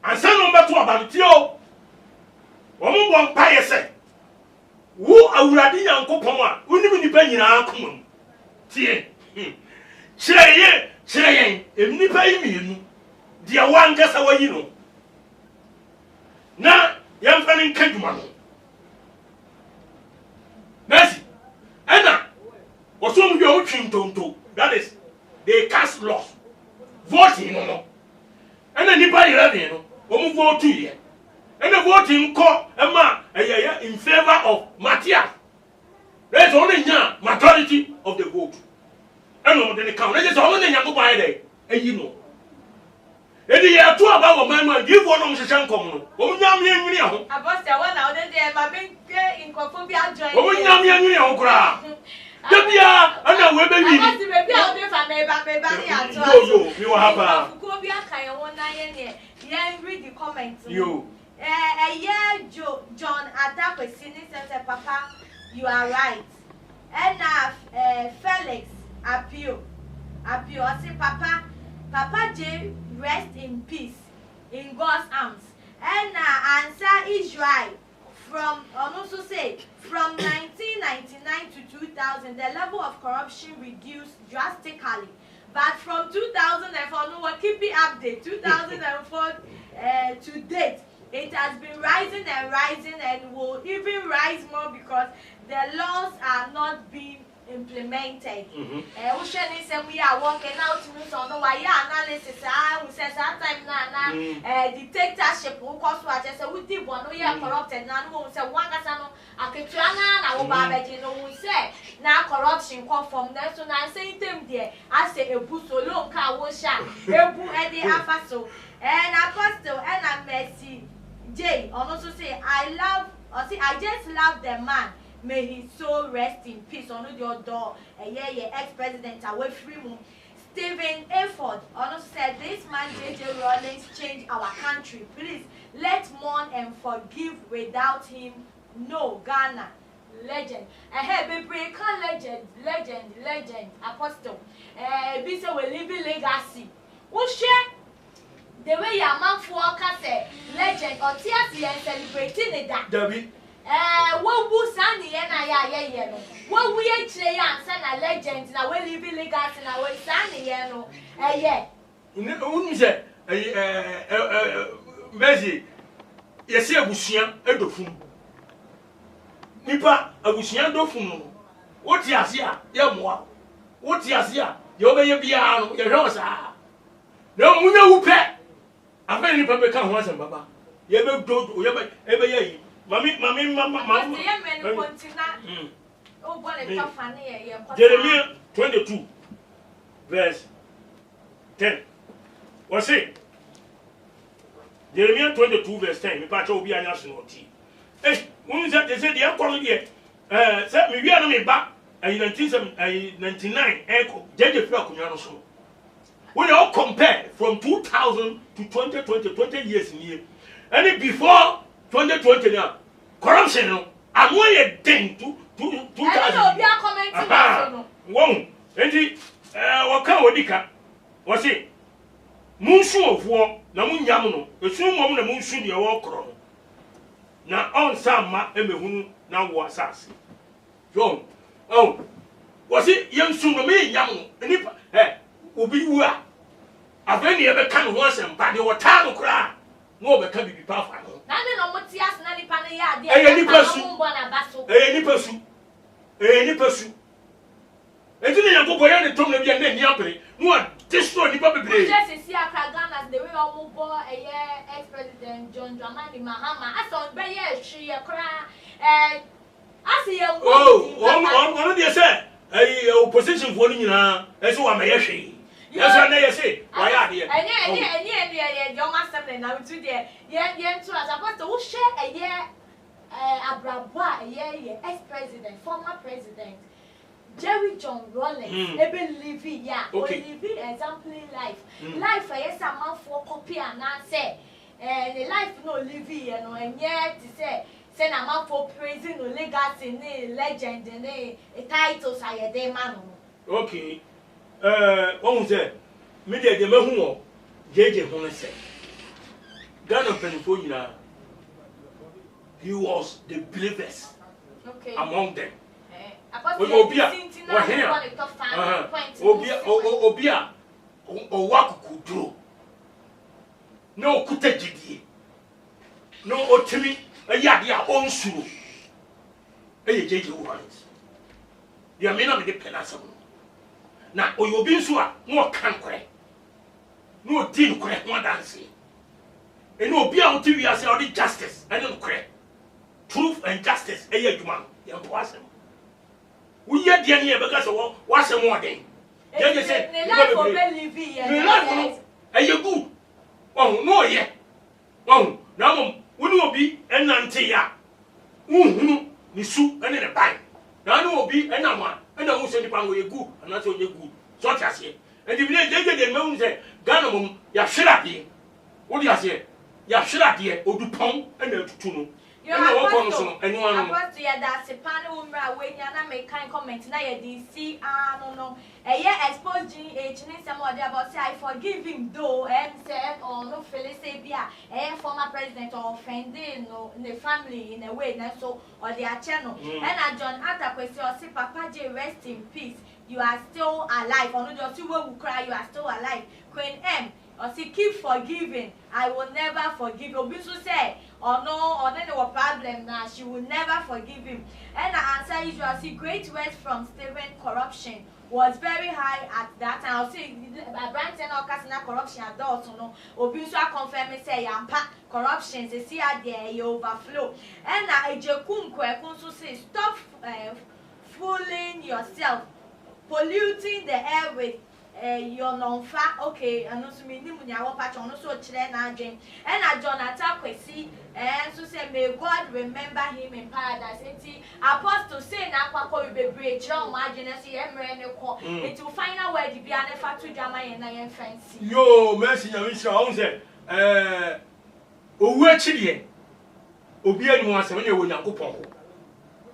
ansa no beto abamti o wo mo bɔ mpa ye se wo awurade Yankopɔn a wonim nipa nyina akomam tie kyerɛ yɛn nipa yi mienu dia wankasa wayi no na yɛmfa ne nka dwuma no Mercy ɛna wɔsom bi a wotwi ntonto that is they cast loss voting no ɛna nipa yɛrɛ no wɔn vote yɛ ɛna voting kɔ ɛma ɛyɛ in favor of Matthias there is only majority of the vote ɛna ɔde ne count ɛyɛ sɛ ɔno ne Yankopɔn ayɛ dɛ ɛyi no ɛdi yɛ to aba wɔ man ma give one of hyehyɛ nkɔm no wɔn nyam yɛ nwini ɛho abɔsɛ wɔn na ɔde deɛ ma bɛ nkɛ nkɔfo bi adjoin wɔn nyam yɛ nwini ɛho koraa debia ɛna wo ebe wi abɔsɛ beebi a ɔde fa mɛba ne ato yo mi wɔ ha pa nkɔfo bi aka yɛn wɔn na yɛ ne yɛn read the comments yo ɛyɛ John Adakwesi ne sɛ papa you are right ɛna Felix Apio ɔsi Papa J rest in peace in God's arms ɛna Ansa Israel from also say from 1999 to 2000 the level of corruption reduced drastically but from 2004 no we keep it update 2004 to date it has been rising and will even rise more because the laws are not being implemented. We should say we are working out to me so no why analysis we say that time na dictatorship who cause what say we did one no ya corrupted na no say one kasa no aketua na wo ba beji no we say na corruption come from there so na say them there I say ebu so lo nka wo sha ebu e dey afa so and apostle and Mercy J also say I just love the man. May his soul rest in peace. On your door, ex-president away free moon. Stephen Efford also said, "This man J.J. Rawlings changed our country. Please let's mourn and forgive. Without him, no Ghana legend. Be break legend apostle. Be say we living legacy. We share the way your man for say legend or tears and celebrating that. David. What was Sandy and I no. What we actually answer a legend na we live legacy na we Sandy no. Yeah. Unu say Mercy yesi abusua edofun. Nipa abusua dofun no. Wo ti ase a ye moa. Wo ti ase a ye obeye bia no ye hwe osa. Na munya wu pe. Afa nipa be kan ho asem baba. Ye be do ye be ebe ye Mami. Jeremiah 22 verse 10. What's it? Jeremiah 22 verse 10. Me patch obi anya sunoti. When you say they are calling here. Say me we are me back. 1999. Jeje fira kunyano so. When you all compare from 2000 to 2020 years in here. And before 2020 now, corruption no, I'm one a thing to 2000. I don't know, be a commenting no. Won, enti waka odika. Was it? Munsu ofo na munyam no, esu mom na munsu de wo kro no. na on sama emehunu na wo asase so oh was it young soon me young nipa obi wu a aveni e be kan ho asem pa de wota no kra no be ka bibi pa fa no na de no moti as na nipa ne ya de nipa su mbo na baso nipa su enti ne yanko boya ne tom na bia na ni apere no a destroy nipa bebre just see akra Ghana the way omubo ex-president John Dramani Mahama aso be ye hwe ye kra asi ye ono de say opposition for ni nyina eso wa meye hwe yes na ye say wa ya de any your master na we to there ye to as supposed to share abrabwa ye ex-president former president Jerry John Rawlings ebe living ya living exemplary life life yes a man for copy and say the life no living you know and yet say na man for praising no legacy ne legend ne titles aye dey man okay one say me dey mahu o jeje ho say Ghana penfo nyina he was the believers among them Obia Owakudro no kutajidi no otimi ayade a onsuru eye jeje Owens ya me na me de penasam na oyobi nso a no kan kore no din kore ho dance ene obi a otiwi ase o di justice ene no kore truth and justice eye adwuma ya poasem we yet the enemy because of what's the more thing. Just say, you good. Oh, no, yet. Oh, now, when you be an antia, Nisu, and in a bite. Now, no be an ama, and I will send you on your good, and that's all you good. So I say, and if you did the moon say, Ganamum, ya should have been. What do you say? Ya should have been, or do pong and the tunu. You are supposed to that Sepano Umra when you make kind comment now you DC no expose GH some other about say I forgive him though and said or no Felicibia former president or offending no in the family in a way so or their channel and John Atta question or say Papa J rest in peace you are still alive or no just you will cry you are still alive Queen M or say keep forgiving I will never forgive Obisu say or no or then there was problem now she will never forgive him and the answer is you see great words from Stephen corruption was very high at that time I'll say Branton or Casina corruption at all so no Obisu confirm say yampa corruption they see at there you overflow and Ejekum Kwekunsu say stop fooling yourself polluting the air with your non-fa okay and also meaning when you are patron also children and dream and Jonathan Kwesi and so say may God remember him in paradise and apostle say na kwako we be break your margin see emre ne ko it will find out where the be an fatu drama and I fancy yo mercy nyamisha on say owu achide obi anu asem na wo Nyankopon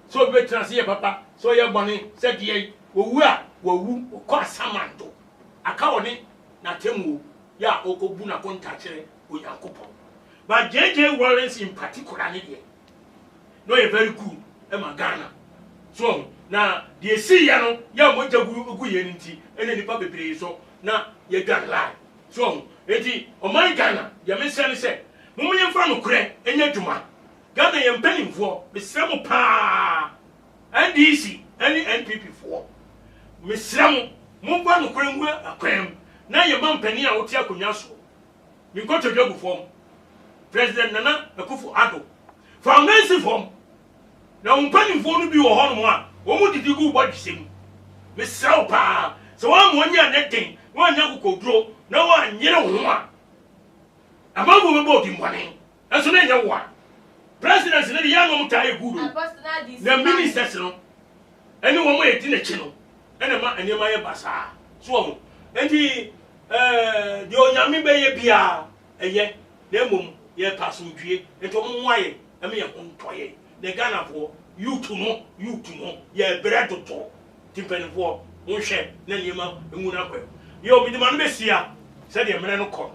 so be transie papa so ye bone say de owu a wawu ko asamando akawoni na temu ya okobu na konta kire Onyankopon but JJ Rawlings in particular ne de no you very good e ma Ghana so na de see ya no ya moja gu ye nti ene nipa bebre so na ye Ghana lie so enti o man Ghana ya me say mumye mfa no kure enya dwuma Ghana ye mpanimfo be srem pa NDC any NPP for mesrem mumba no kure ngu akwem na ye mampani a wote akonya so mi nkoto dwagu fom President Nana Akufo-Addo foundation form na mpanimfo no bi wo ho no a wo mu didi gu bodisem mesrem pa so wa mo nya na den wa nya kokoduro na wa nyere ho a amago be bodi mbane enso na nya wo a president na ya no mutaye gudu na ministers no ene wo mo edi na chi no ene ma ene ma ye basa so wo enti de onyame be ye bia eye na mum ye pasodwie ento mo waye eme ye kontoye de Ghana fo you to know ye bread to timpani fo wo hwe na niema emu na kwa ye obi de ma no besia se de mene no ko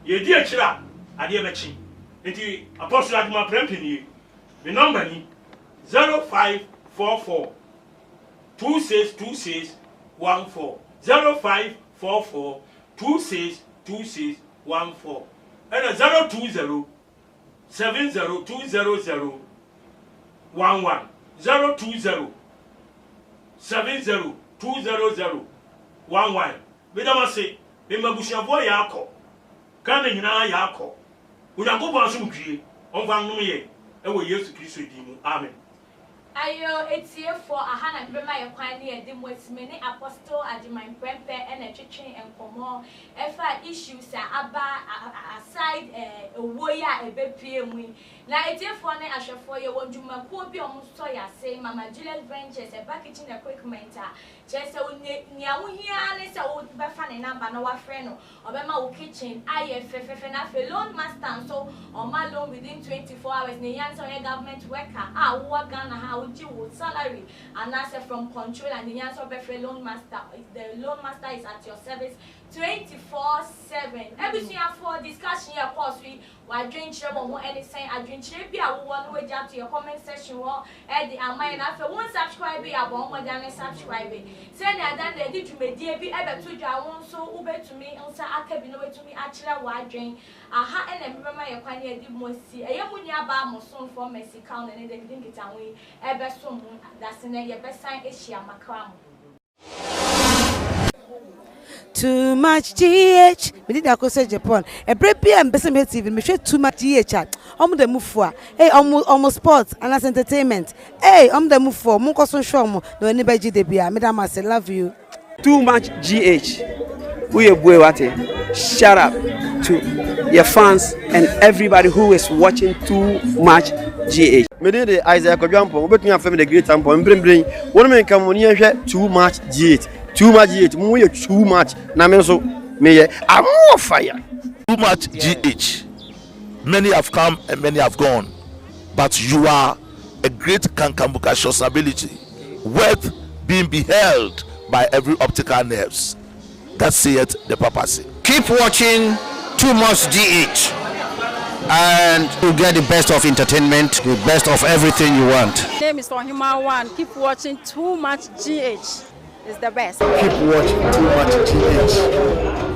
ye di akira ade e bechi enti apostle aduma prempini My number ni 0544 262614 0544 262614 and 020 70200 11 020 70200 11 Bidama say me mabushafo yakọ ka na nyina yakọ Onyankopon asomdwie onfa nnom ye ewo Yesu Kristo di mu amen Ayo etie for ahana bema ye kwan ne ede motime ne apostle Ajiman Prempe ene twetwen enkomo efa issues aba aside owoya ebepie mu na etie for ne ahwefo ye wondwuma ko bi omso ya say Mama Juliet Ventures e back kitchen equipment a chese nia wo hia ne se wo befa ne number na wa frɛ no obema wo kitchen aye fefefe na fe loan master so on my loan within 24 hours ne yan so government worker wo Ghana ha with salary and answer from control and the answer of loan master. The loan master is at your service 24/7. Every single for discussion here, course we drink trouble anything. I drink be a one way down to your comment section or at the amount after one subscribe be a one more than a subscribe. Send that then they did to me, dear be ever to Jawon so Uber to me, also I can be no way to me actually while drink. Aha and remember your pioneer did more see a young bar more soon for Messi count and they didn't get away ever so that's in your best sign is she macram. Too much GH. We did that say Japan. A break and best TV. Me share too much GH chat. The move for. Hey, almost sports and as entertainment. Hey, the move for. Munko so show mo. No anybody GDB. Madam, I say love you. Too much GH. We boy what? Shout out to your fans and everybody who is watching Too Much GH. Me dey the Isaiah Kojampo. We between family the great tempo. Bring. One man come on here Too Much GH. Too much GH. We too much. Na me so me I'm more fire. Too much GH. Many have come and many have gone, but you are a great Kankambuka ability, worth being beheld by every optical nerves. That saith the papacy. Keep watching Too Much GH and you get the best of entertainment, the best of everything you want. My name is Ohima One. Keep watching Too Much GH. It's the best. Keep watching Too Much GH.